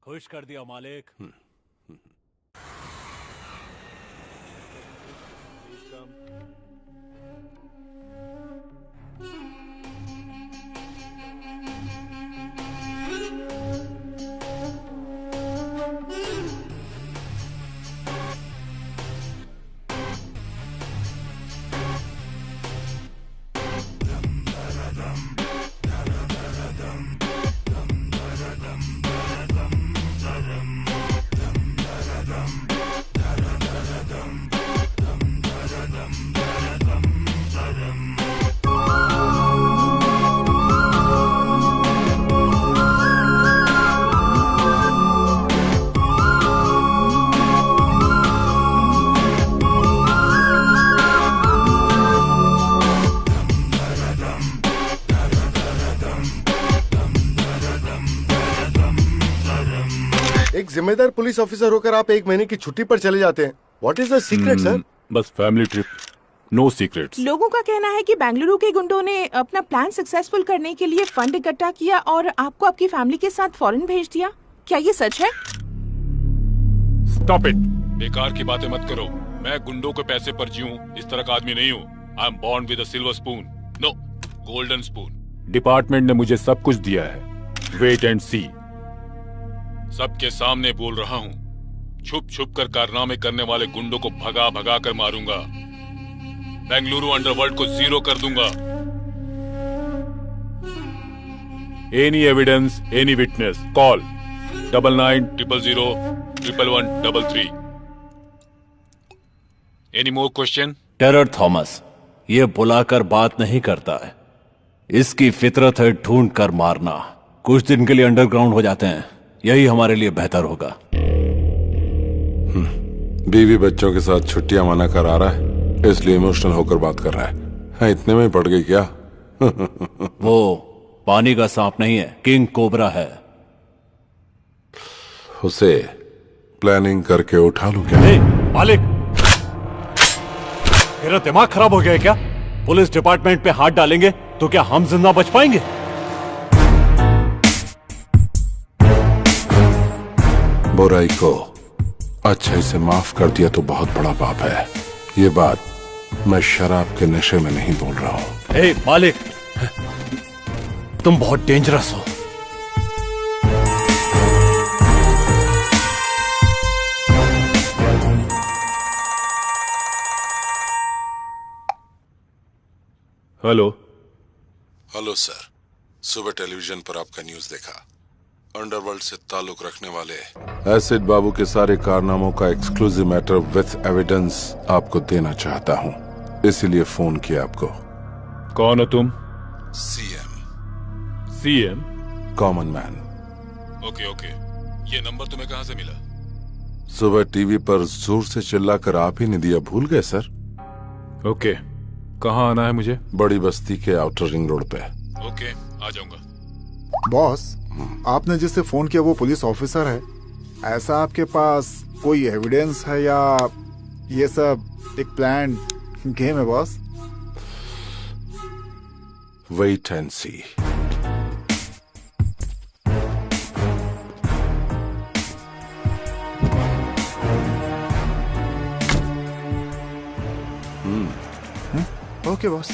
खुश कर दिया मालिक। एक जिम्मेदार पुलिस ऑफिसर होकर आप 1 महीने की छुट्टी पर चले जाते हैं। What is the secret sir? बस फैमिली ट्रिप, नो सीक्रेट्स। लोगों का कहना है कि बेंगलुरु के गुंडों ने अपना प्लान सक्सेसफुल करने के लिए फंड इकट्ठा किया और आपको आपकी फैमिली के साथ फॉरेन भेज दिया। क्या ये सच है? स्टॉप इट, बेकार की बातें मत करो। मैं गुंडों के पैसे पर जीऊं इस तरह का आदमी नहीं हूँ। I am born with a silver spoon, no golden spoon. Department ने मुझे सब कुछ दिया है, वेट एंड सी। सबके सामने बोल रहा हूँ, छुप छुप कर कारनामे करने वाले गुंडों को भगा भगा कर मारूंगा। बेंगलुरु अंडरवर्ल्ड को जीरो कर दूंगा। Any evidence, any witness, call 9900011133। Any more question? Terror Thomas ये बुलाकर बात नहीं करता है, इसकी फितरत है ढूंढ कर मारना। कुछ दिन के लिए अंडरग्राउंड हो जाते हैं, यही हमारे लिए बेहतर होगा। बीवी बच्चों के साथ छुट्टियां मना कर आ रहा है, इसलिए इमोशनल होकर बात कर रहा है। इतने में पड़ गई क्या? वो पानी का सांप नहीं है, किंग कोबरा है। उसे प्लानिंग करके उठा लूं क्या? मालिक, तेरा दिमाग खराब हो गया है क्या? पुलिस डिपार्टमेंट पे हाथ डालेंगे तो क्या हम जिंदा बच पाएंगे? बुराई को अच्छे से माफ कर दिया तो बहुत बड़ा पाप है। ये बात मैं शराब के नशे में नहीं बोल रहा हूं। हे मालिक, तुम बहुत डेंजरस हो। हेलो। हेलो सर, सुबह टेलीविजन पर आपका न्यूज देखा। अंडरवर्ल्ड से ताल्लुक रखने वाले एसिड बाबू के सारे कारनामों का एक्सक्लूसिव मैटर विथ एविडेंस आपको देना चाहता हूं, इसीलिए फोन किया आपको। कौन हो तुम? CM. CM? Common man. Okay okay, ये नंबर तुम्हें कहां से मिला? सुबह टीवी पर जोर से चिल्लाकर आप ही ने दिया, भूल गए सर? ओके, कहाँ आना है मुझे? बड़ी बस्ती के आउटर रिंग रोड पे। ओके, आ जाऊंगा। बॉस, आपने जिससे फोन किया वो पुलिस ऑफिसर है। ऐसा आपके पास कोई एविडेंस है या ये सब एक प्लान गेम है boss? Wait and see. Okay boss.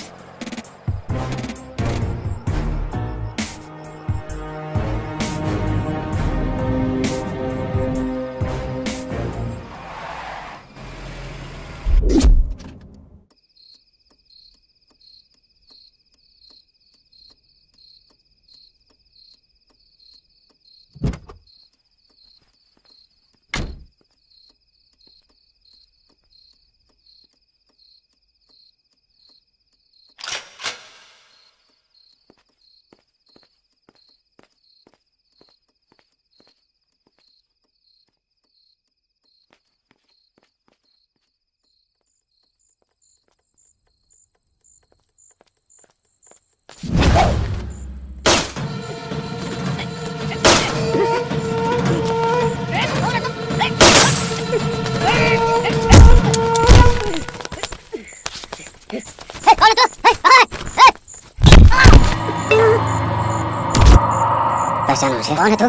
पहचाना मुझे? कौन है तू?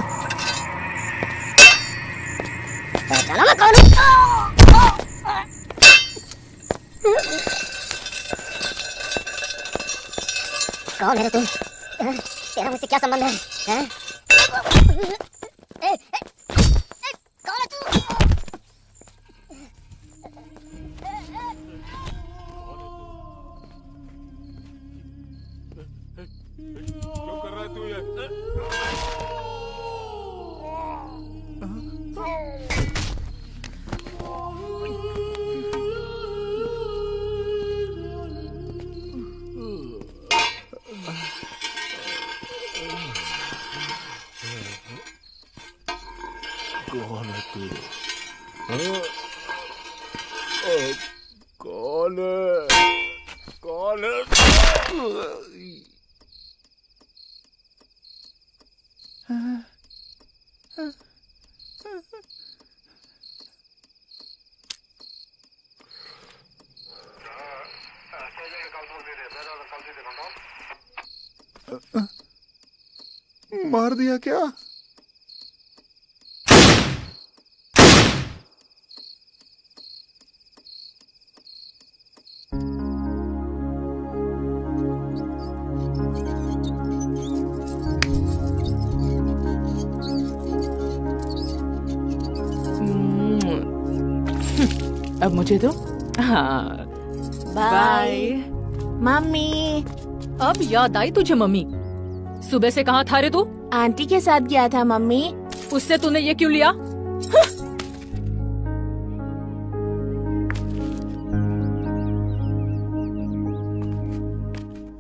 कौन है तुम? तेरा मुझसे क्या संबंध है? हैं? कौन है तू? क्यों कर रहा है तू ये? कौन है तू? कौन है? कौन है? मार दिया क्या? अब मुझे दो। हाँ बाय मम्मी। अब याद आई तुझे मम्मी? सुबह से कहाँ था रे तू? आंटी के साथ गया था मम्मी। उससे तूने ये क्यों लिया?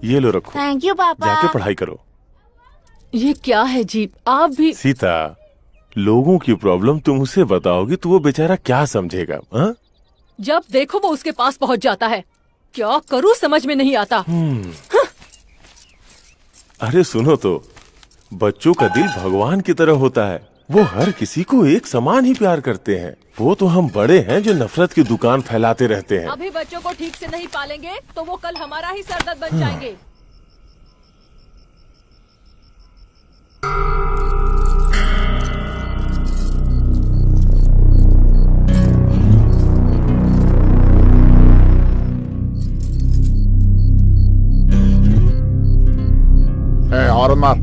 ये लो रखो। थैंक यू पापा। जाके पढ़ाई करो। ये क्या है जी? आप भी सीता, लोगों की प्रॉब्लम तुम उसे बताओगी तो वो बेचारा क्या समझेगा? हाँ? जब देखो वो उसके पास पहुंच जाता है। क्या करूं समझ में नहीं आता। अरे सुनो तो, बच्चों का दिल भगवान की तरह होता है। वो हर किसी को एक समान ही प्यार करते हैं। वो तो हम बड़े हैं जो नफरत की दुकान फैलाते रहते हैं। अभी बच्चों को ठीक से नहीं पालेंगे तो वो कल हमारा ही सरदर्द बन जाएंगे। और मार।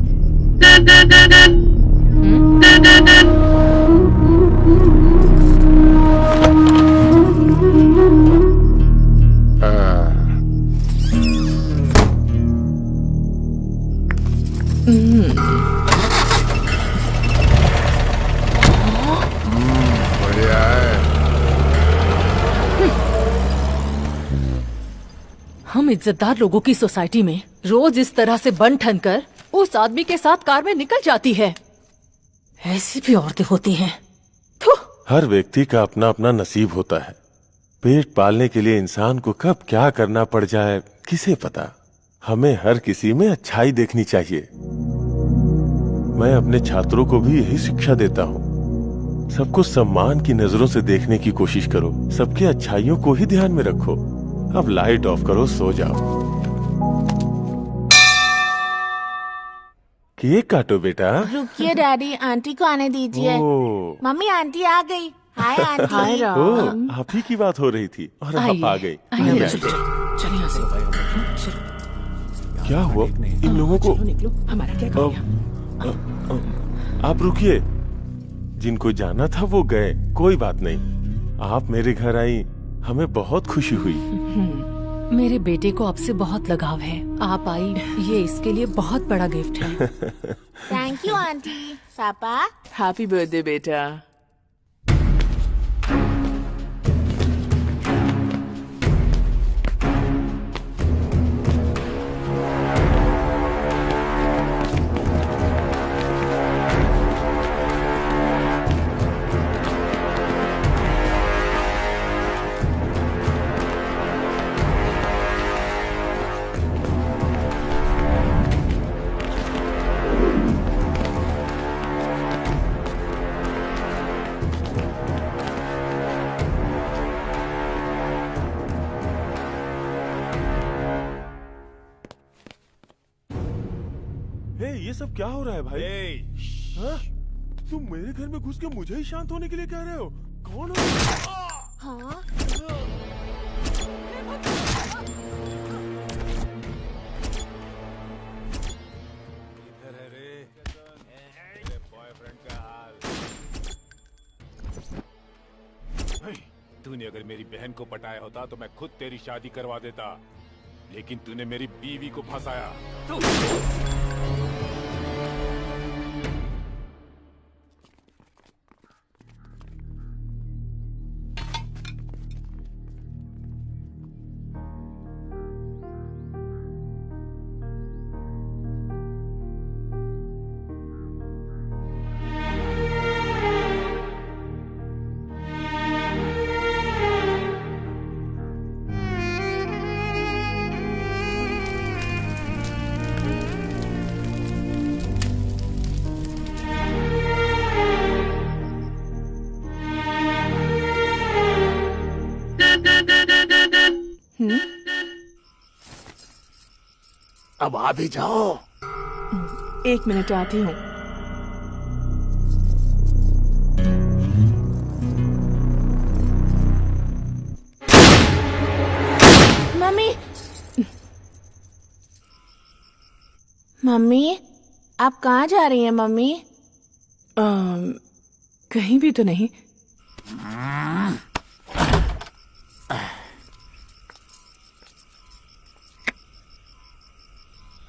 बढ़िया है। हम इज्जतदार लोगों की सोसाइटी में रोज इस तरह से बन ठन कर उस आदमी के साथ कार में निकल जाती है। ऐसी भी औरतें होती हैं। हर व्यक्ति का अपना अपना नसीब होता है। पेट पालने के लिए इंसान को कब क्या करना पड़ जाए किसे पता। हमें हर किसी में अच्छाई देखनी चाहिए। मैं अपने छात्रों को भी यही शिक्षा देता हूँ। सबको सम्मान की नजरों से देखने की कोशिश करो। सबके अच्छाइयों को ही ध्यान में रखो। अब लाइट ऑफ करो, सो जाओ। केक काटो बेटा। रुकिए डैडी, आंटी को आने दीजिए। ओह। मम्मी आंटी आ गई। Hi aunty. हाय ओह, आप ही की बात हो रही थी और आप आ गई। आइए। चलिए यहाँ से। क्या हुआ इन लोगों को? निकलो, हमारा क्या काम यहाँ? आप रुकिए। जिनको जाना था वो गए, कोई बात नहीं। आप मेरे घर आई, हमें बहुत खुशी हुई। मेरे बेटे को आपसे बहुत लगाव है। आप आई, ये इसके लिए बहुत बड़ा गिफ्ट है। Thank you aunty. पापा हैप्पी बर्थडे बेटा। ये सब क्या हो रहा है भाई? हाँ? तुम मेरे घर में घुस के मुझे ही शांत होने के लिए कह रहे हो? कौन हो? हाँ? तूने अगर मेरी बहन को पटाया होता तो मैं खुद तेरी शादी करवा देता, लेकिन तूने मेरी बीवी को फंसाया। अब आ भी जाओ। 1 मिनट आती हूँ। मम्मी, मम्मी, आप कहाँ जा रही हैं मम्मी? कहीं भी तो नहीं।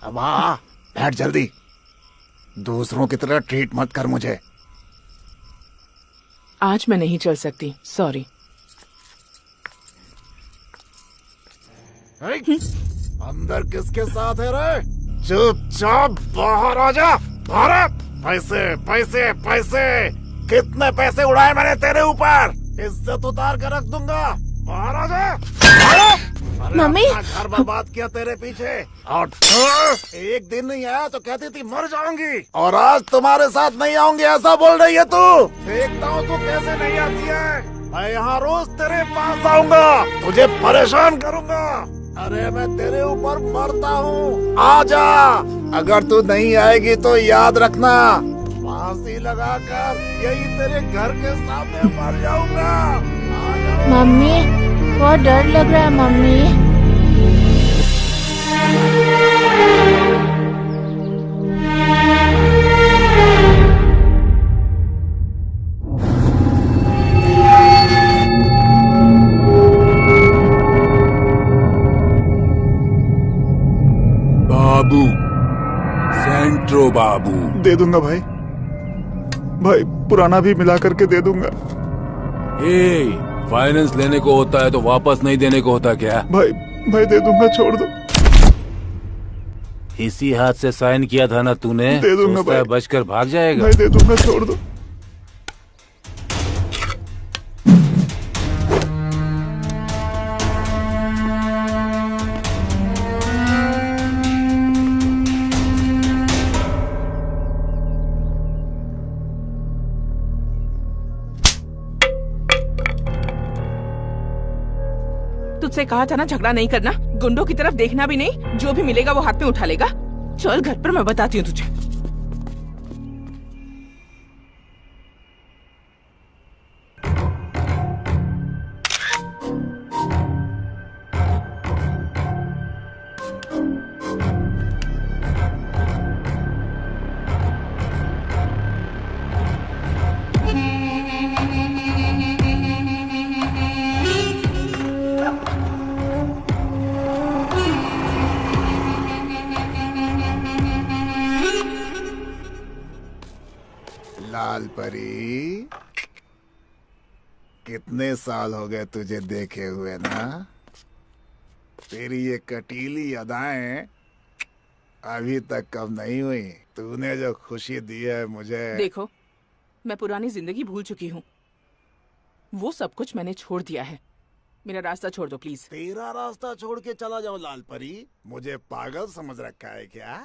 अब आ, बैठ जल्दी। दूसरों की तरह ट्रीट मत कर मुझे। आज मैं नहीं चल सकती, सॉरी। अंदर किसके साथ है रे? चुपचाप बाहर आ जा। बाहर। पैसे पैसे पैसे, कितने पैसे उड़ाए मैंने तेरे ऊपर, इज्जत उतार कर रख दूंगा। बाहर आ जा। मम्मी, घर बर्बाद किया तेरे पीछे, और एक दिन नहीं आया तो कहती थी मर जाऊंगी, और आज तुम्हारे साथ नहीं आऊंगी ऐसा बोल रही है तू। देखता हूँ तू कैसे नहीं आती है। मैं यहाँ रोज तेरे पास आऊंगा, तुझे परेशान करूंगा। अरे मैं तेरे ऊपर मरता हूँ, आजा। अगर तू नहीं आएगी तो याद रखना, फांसी लगाकर यही तेरे घर के सामने मर जाऊंगा। मम्मी, बहुत डर लग रहा है मम्मी। बाबू, सेंट्रो बाबू। दे दूंगा भाई, भाई पुराना भी मिला करके दे दूंगा। फाइनेंस लेने को होता है तो वापस नहीं देने को होता क्या? भाई भाई दे दूंगा, छोड़ दो। इसी हाथ से साइन किया था ना तूने? दे दूंगा सोचता है बचकर भाग जाएगा? भाई दे दूंगा, छोड़ दो। तुझसे कहा था ना झगड़ा नहीं करना, गुंडों की तरफ देखना भी नहीं, जो भी मिलेगा वो हाथ में उठा लेगा। चल घर पर, मैं बताती हूँ तुझे। लाल परी, कितने साल हो गए तुझे देखे हुए ना? तेरी ये कटीली अदाएं अभी तक कम नहीं हुई। तूने जो खुशी दी है मुझे। देखो, मैं पुरानी जिंदगी भूल चुकी हूँ, वो सब कुछ मैंने छोड़ दिया है। मेरा रास्ता छोड़ दो प्लीज। तेरा रास्ता छोड़ के चला जाऊं लाल परी? मुझे पागल समझ रखा है क्या?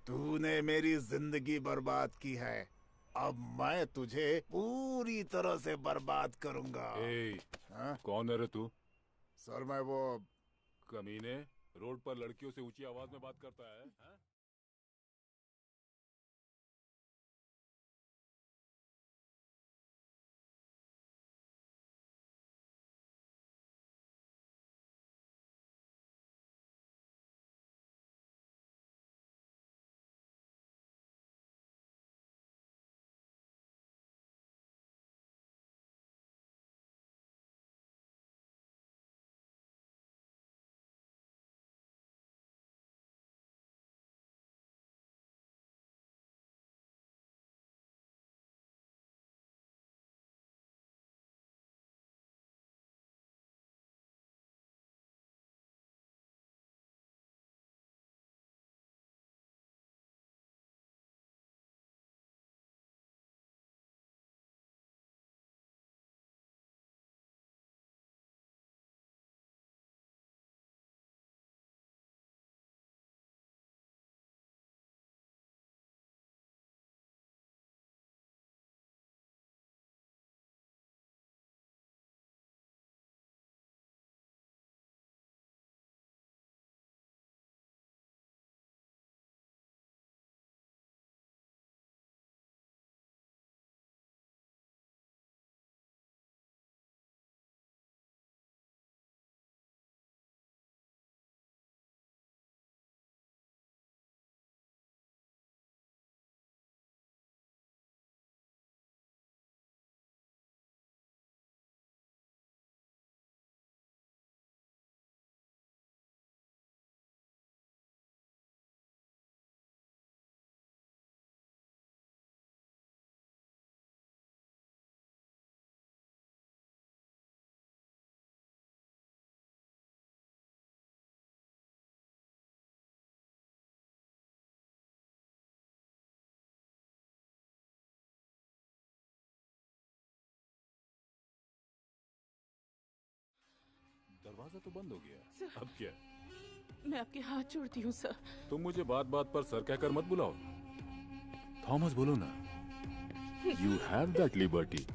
तूने मेरी जिंदगी बर्बाद की है, अब मैं तुझे पूरी तरह से बर्बाद करूंगा। कौन है रे तू? सर मैं वो कमीने, रोड पर लड़कियों से ऊंची आवाज में बात करता है, हा? दरवाजा तो बंद हो गया, अब क्या? मैं आपके हाथ जोड़ती हूँ सर। तुम मुझे बात बात पर सर कहकर मत बुलाओ। थॉमस बोलो ना। You have that liberty.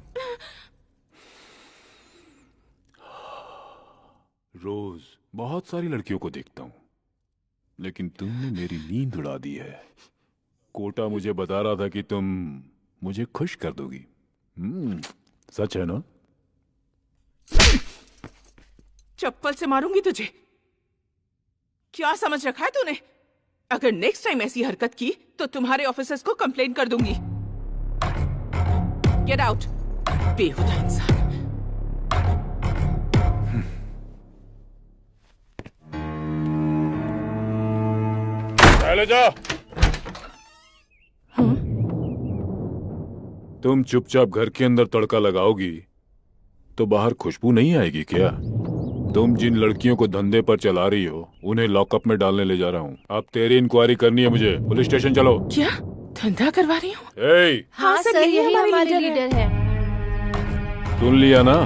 रोज बहुत सारी लड़कियों को देखता हूँ, लेकिन तुमने मेरी नींद उड़ा दी है। कोटा मुझे बता रहा था कि तुम मुझे खुश कर दोगी। सच है ना? चप्पल से मारूंगी तुझे। क्या समझ रखा है तूने? अगर नेक्स्ट टाइम ऐसी हरकत की तो तुम्हारे ऑफिसर्स को कंप्लेन कर दूंगी। गेट आउट, बेहुदा इंसान। पहले जा। तुम चुपचाप घर के अंदर तड़का लगाओगी तो बाहर खुशबू नहीं आएगी क्या? तुम जिन लड़कियों को धंधे पर चला रही हो उन्हें लॉकअप में डालने ले जा रहा हूँ। अब तेरी इंक्वायरी करनी है मुझे। पुलिस स्टेशन चलो। क्या धंधा करवा रही हूँ? हाँ सर, यही हमारे लीडर है। सुन लिया ना?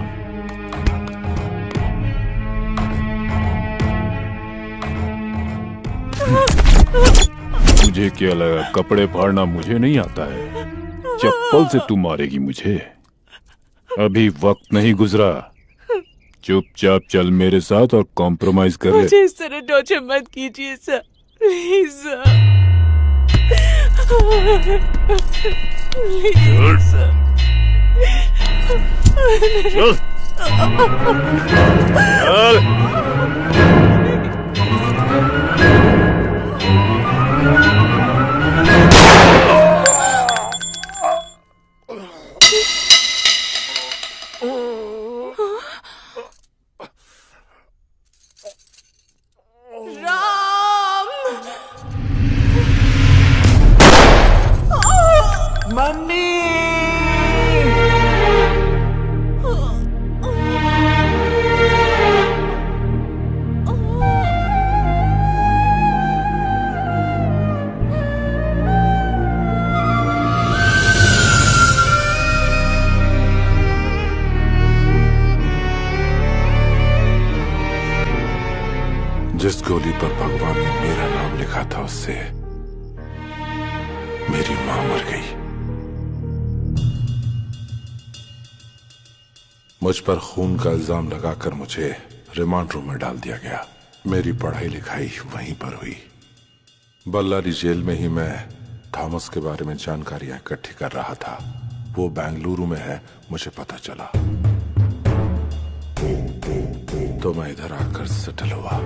मुझे क्या लगा कपड़े फाड़ना मुझे नहीं आता है? चप्पल से तू मारेगी मुझे? अभी वक्त नहीं गुजरा। चुपचाप चल मेरे साथ और कॉम्प्रोमाइज कर ले। मुझे इस तरह टॉर्चर मत कीजिए sir, please sir. Please sir. जिस गोली पर भगवान ने मेरा नाम लिखा था उससे मेरी मां मर गई। मुझ पर खून का इल्जाम लगाकर मुझे रिमांड रूम में डाल दिया गया। मेरी पढ़ाई लिखाई वहीं पर हुई। बल्लारी जेल में ही मैं थॉमस के बारे में जानकारियां इकट्ठी कर रहा था। वो बेंगलुरु में है, मुझे पता चला तो मैं इधर आकर सेटल हुआ।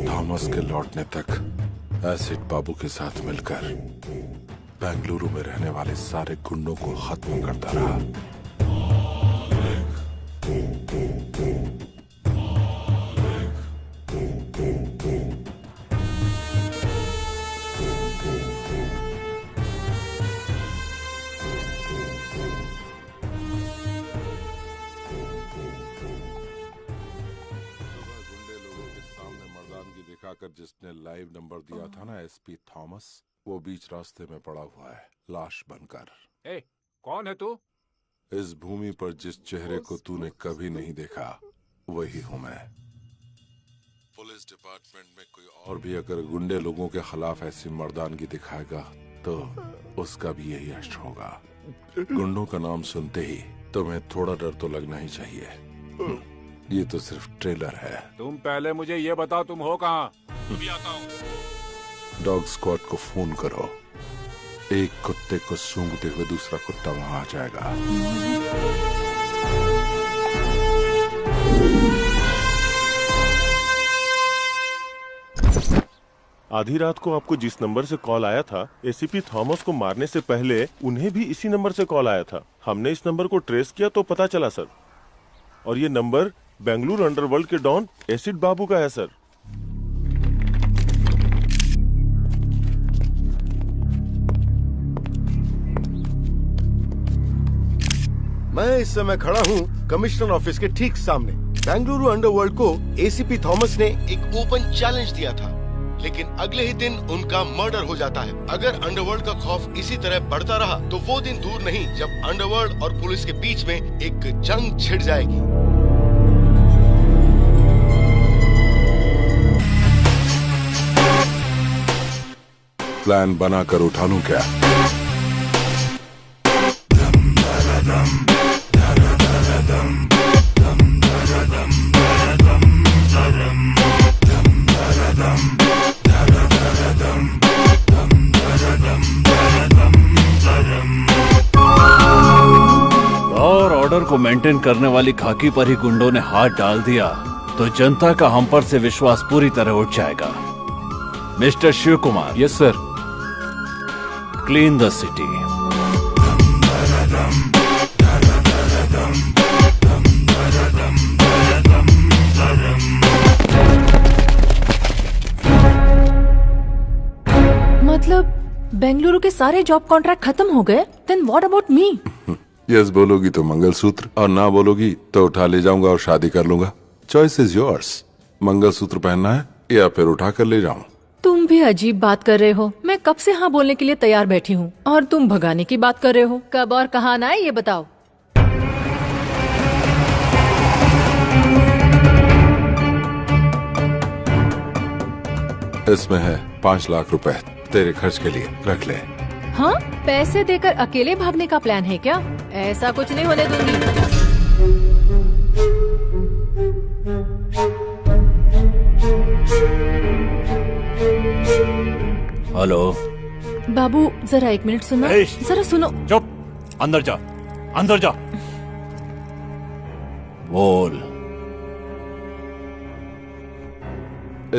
थॉमस के लौटने तक एसिड बाबू के साथ मिलकर बेंगलुरु में रहने वाले सारे गुंडों को खत्म करता रहा। जिसने लाइव नंबर दिया था ना एसपी थॉमस, वो बीच रास्ते में पड़ा हुआ है लाश बनकर। ए, कौन है तू? इस भूमि पर जिस चेहरे को तूने कभी नहीं देखा वही हूं मैं। पुलिस डिपार्टमेंट में कोई और भी अगर गुंडे लोगों के खिलाफ ऐसी मर्दानगी दिखाएगा तो उसका भी यही अश्र होगा। गुंडों का नाम सुनते ही तुम्हें थोड़ा डर तो लगना ही चाहिए। ये तो सिर्फ ट्रेलर है। तुम पहले मुझे ये बताओ तुम हो कहाँ? अभी आता हूँ। डॉग स्क्वाड को फोन करो। एक कुत्ते को सूंघते हुए दूसरा कुत्ता वहां आ जाएगा। आधी रात को आपको जिस नंबर से कॉल आया था, एसीपी थॉमस को मारने से पहले उन्हें भी इसी नंबर से कॉल आया था। हमने इस नंबर को ट्रेस किया तो पता चला सर, और ये नंबर बेंगलुरु अंडरवर्ल्ड के डॉन एसिड बाबू का है सर। मैं इस समय खड़ा हूँ कमिश्नर ऑफिस के ठीक सामने। बेंगलुरु अंडरवर्ल्ड को एसीपी थॉमस ने एक ओपन चैलेंज दिया था, लेकिन अगले ही दिन उनका मर्डर हो जाता है। अगर अंडरवर्ल्ड का खौफ इसी तरह बढ़ता रहा तो वो दिन दूर नहीं जब अंडरवर्ल्ड और पुलिस के बीच में एक जंग छिड़ जाएगी। प्लान बनाकर उठा लूं क्या? और ऑर्डर को मेंटेन करने वाली खाकी पर ही गुंडों ने हाथ डाल दिया तो जनता का हम पर से विश्वास पूरी तरह उठ जाएगा। Mister Shiv Kumar. Yes sir. Clean the city. मतलब बेंगलुरु के सारे जॉब कॉन्ट्रैक्ट खत्म हो गए? Then what about me? Yes बोलोगी तो मंगलसूत्र, और ना बोलोगी तो उठा ले जाऊंगा और शादी कर लूंगा। Choice is yours. मंगलसूत्र पहनना है या फिर उठा कर ले जाऊं? तुम भी अजीब बात कर रहे हो। मैं कब से हाँ बोलने के लिए तैयार बैठी हूँ और तुम भगाने की बात कर रहे हो। कब और कहाँ आना है ये बताओ। इसमें है 5 लाख रुपए तेरे खर्च के लिए, रख ले। हाँ, पैसे देकर अकेले भागने का प्लान है क्या? ऐसा कुछ नहीं होने दूंगी। हेलो बाबू, जरा 1 मिनट सुनो। जरा सुनो। चुप, अंदर जा, अंदर जा। बोल।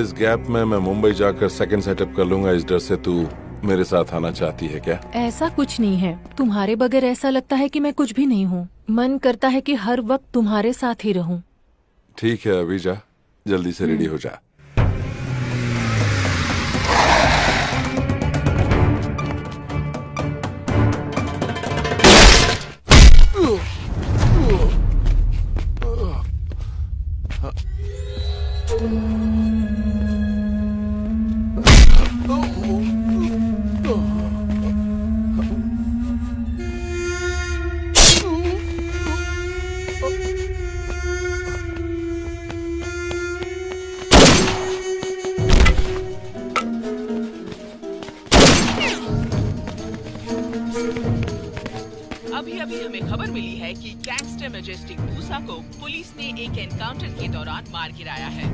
इस गैप में मैं मुंबई जाकर सेकंड सेटअप कर लूंगा। इस डर से तू मेरे साथ आना चाहती है क्या? ऐसा कुछ नहीं है। तुम्हारे बगैर ऐसा लगता है कि मैं कुछ भी नहीं हूँ। मन करता है कि हर वक्त तुम्हारे साथ ही रहूँ। ठीक है, अभी जा, जल्दी से रेडी हो जा। अभी अभी हमें खबर मिली है कि गैंगस्टर मैजेस्टिक मूसा को पुलिस ने एक एनकाउंटर के दौरान मार गिराया है।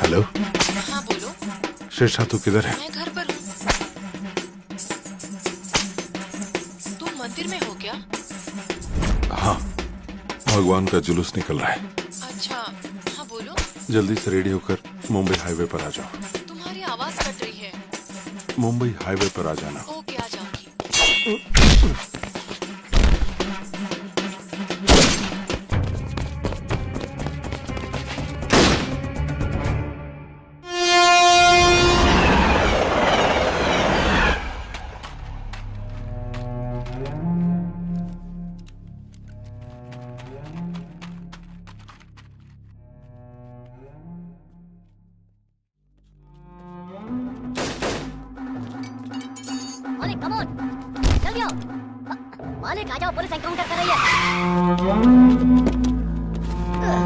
हेलो, हाँ बोलो। शेषा तू किधर है? मैं घर पर हूँ। तुम मंदिर में हो क्या? हाँ, भगवान का जुलूस निकल रहा है। अच्छा, हाँ बोलो। जल्दी से रेडी होकर मुंबई हाईवे पर आ जाओ। तुम्हारी आवाज कट रही है। मुंबई हाईवे पर आ जाना। ओके, आ जाऊंगी। मालिक कम ऑन, जल्दी आओ। मालिक आ जाओ, पुलिस एनकाउंटर कर रही है।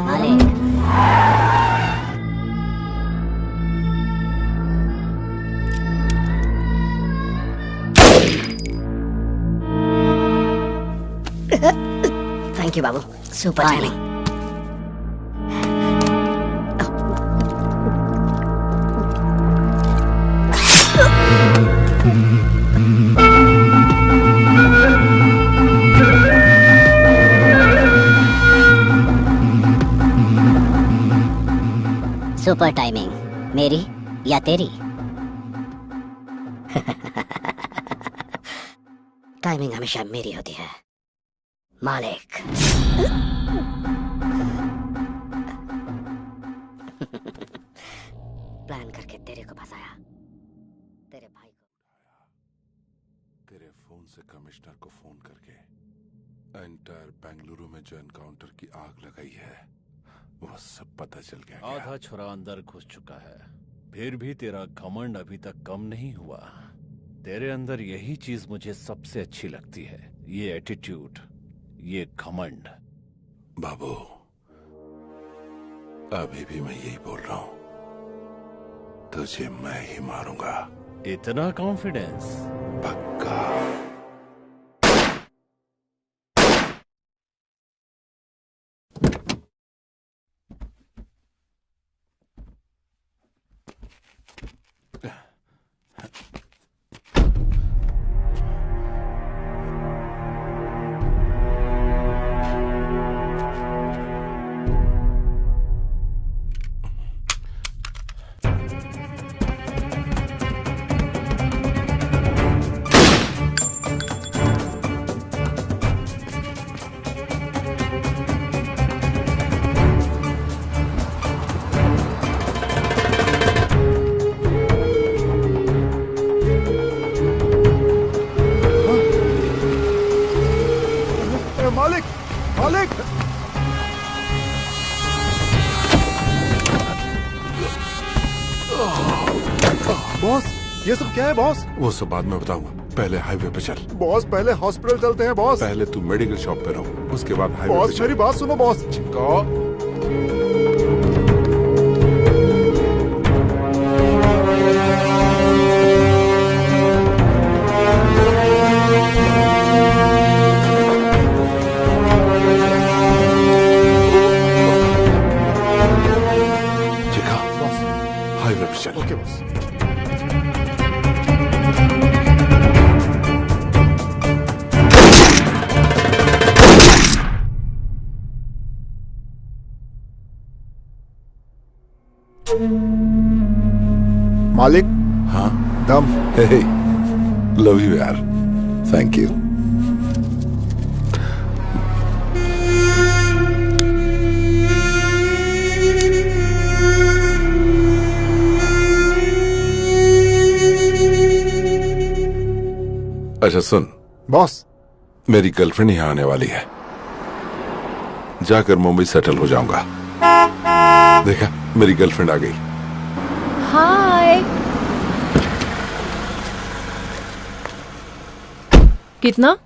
मालिक thank you Babu, super timing. Super timing, मेरी या तेरी? टाइमिंग हमेशा मेरी होती है मालिक। प्लान करके तेरे को फंसाया, तेरे भाई को। तेरे फोन से कमिश्नर को फोन करके एंटायर बेंगलुरु में जो एनकाउंटर की आग लगाई है वो सब पता चल गया। आधा छुरा अंदर घुस चुका है, फिर भी तेरा घमंड अभी तक कम नहीं हुआ। तेरे अंदर यही चीज मुझे सबसे अच्छी लगती है, ये एटीट्यूड, ये घमंड। बाबू, अभी भी मैं यही बोल रहा हूं, तुझे मैं ही मारूंगा। इतना कॉन्फिडेंस? पक्का। मालिक, मालिक! बॉस, ये सब क्या है बॉस? वो सब बाद में बताऊंगा, पहले हाईवे पे चल। बॉस पहले हॉस्पिटल चलते हैं बॉस। पहले तू मेडिकल शॉप पे रहो, उसके बाद हाईवे पे बॉस चल। मेरी बात सुनो बॉस। हाईवे पे चल। Okay boss. मालिक। हाँ दम। हे, लव यू यार, थैंक यू। अच्छा सुन बॉस, मेरी गर्लफ्रेंड यहाँ आने वाली है, जाकर मुंबई सेटल हो जाऊंगा। देखा, मेरी गर्लफ्रेंड आ गई। हाय। कितना?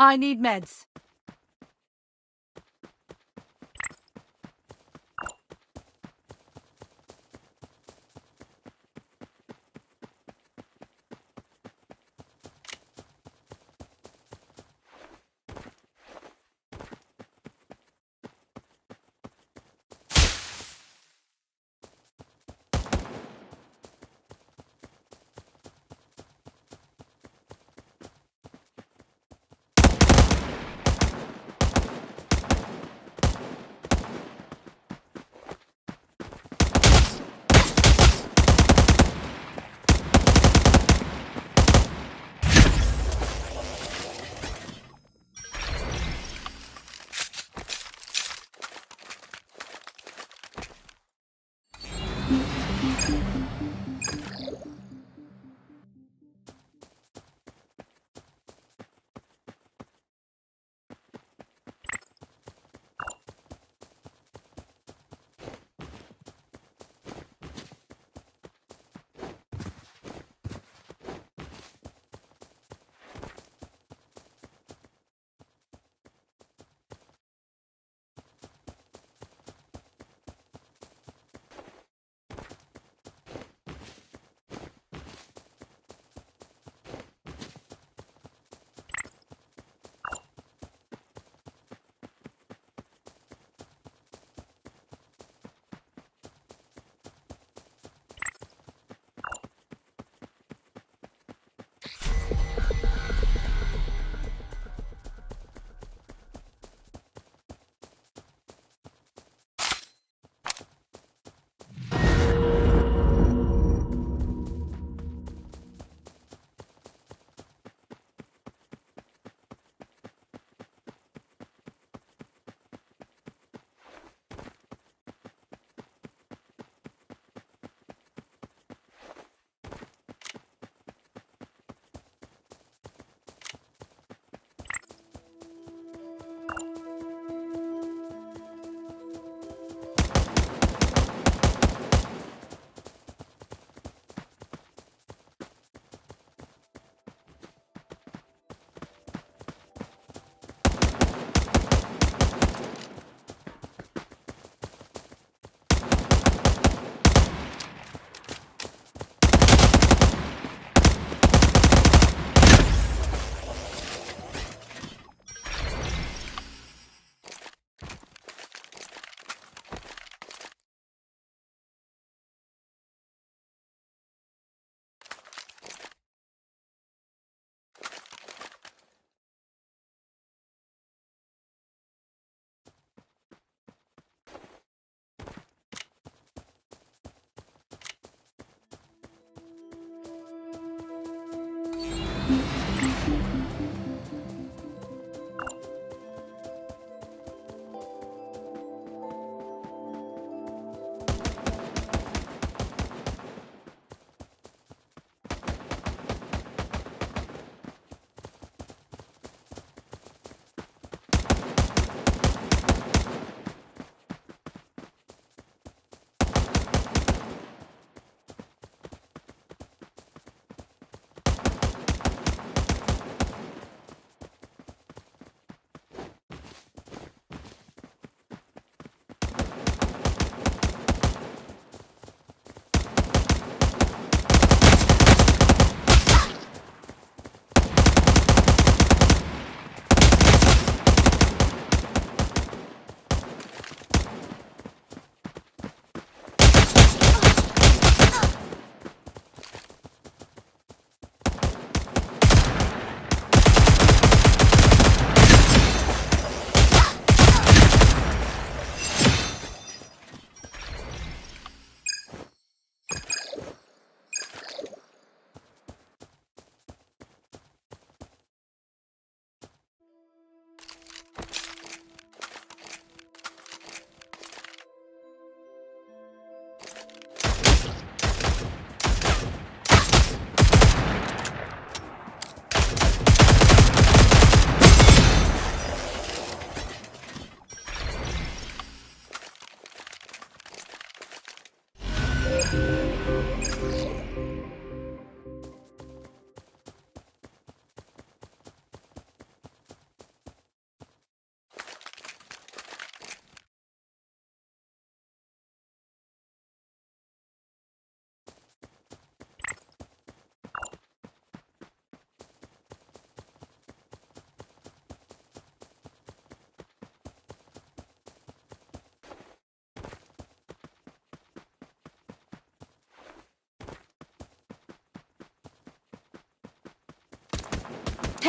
I need meds.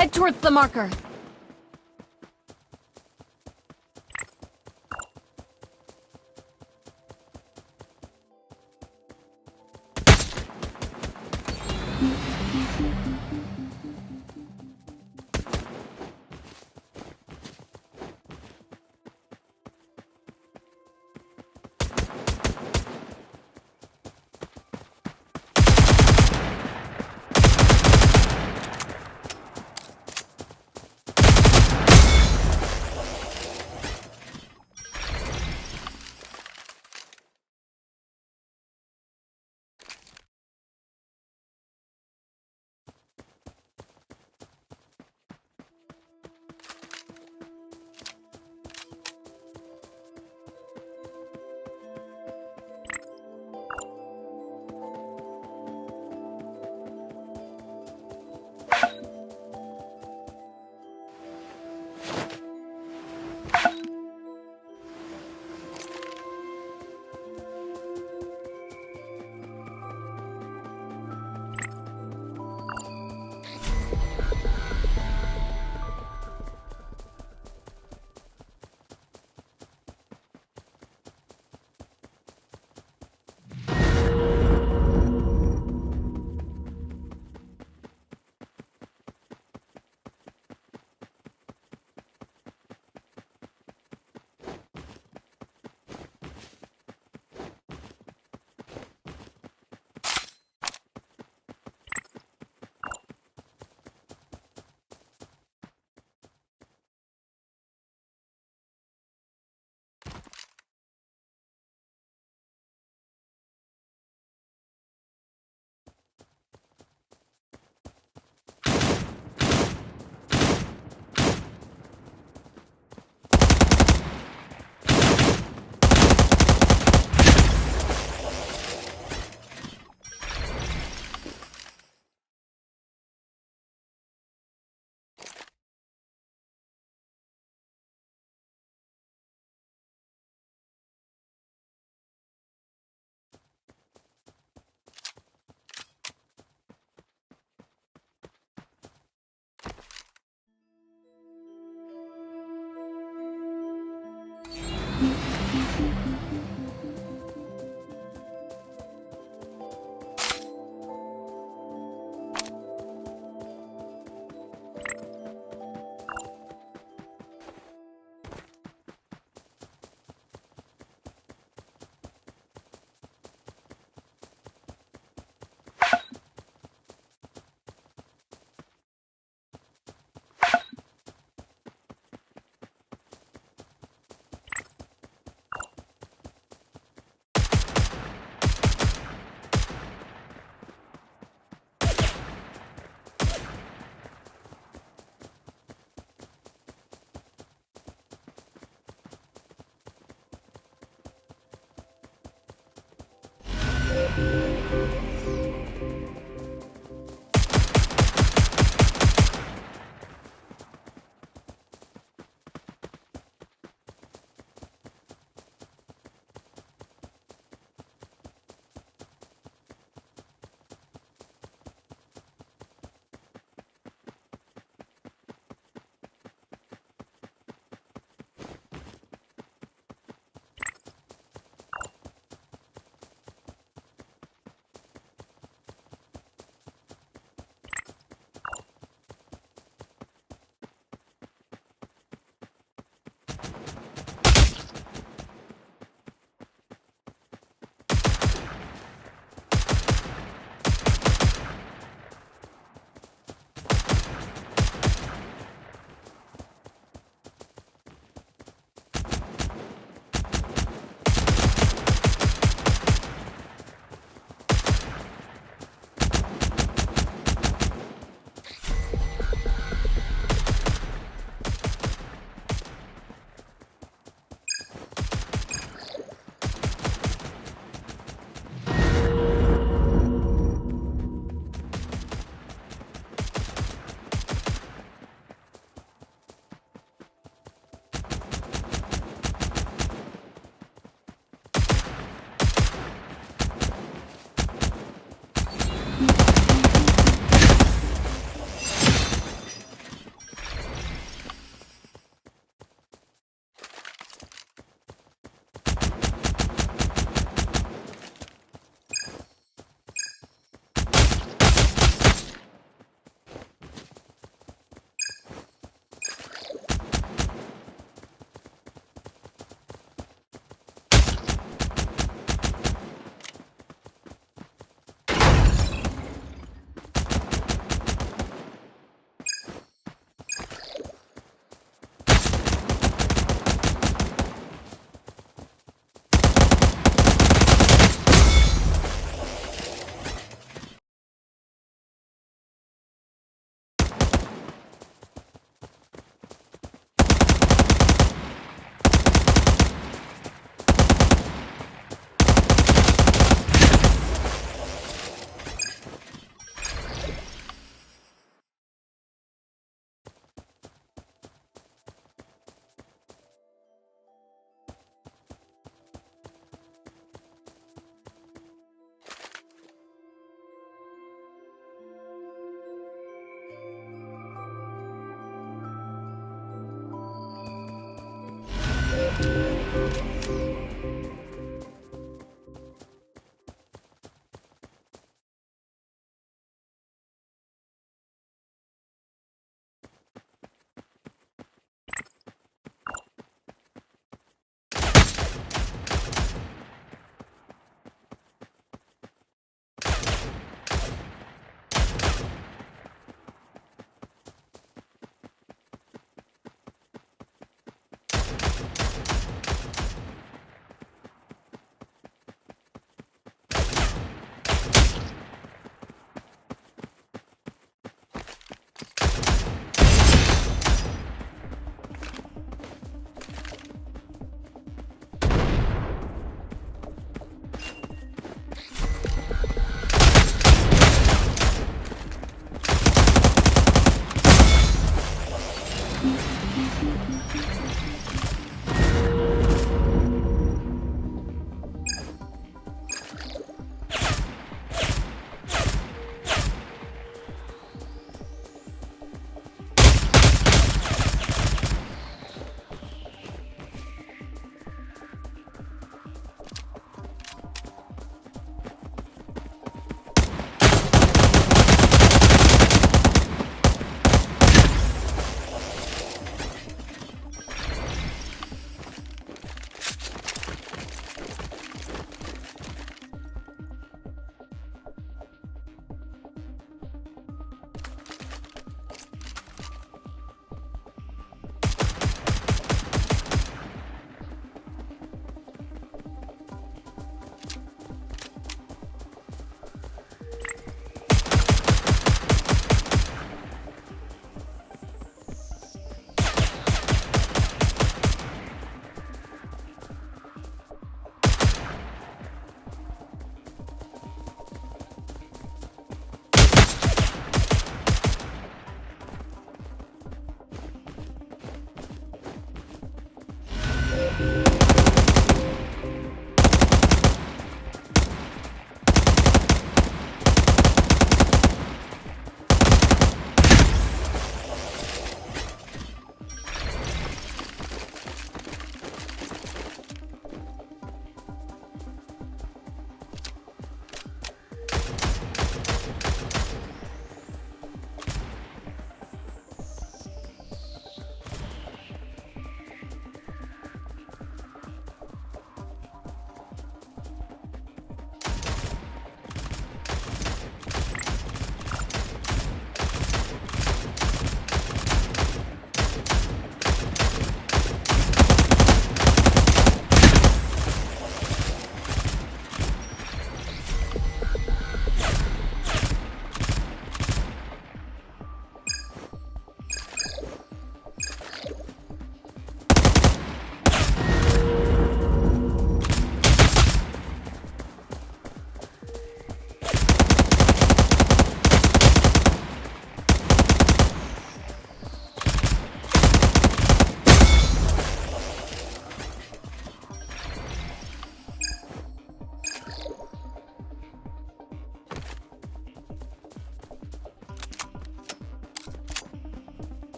Head towards the marker.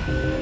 you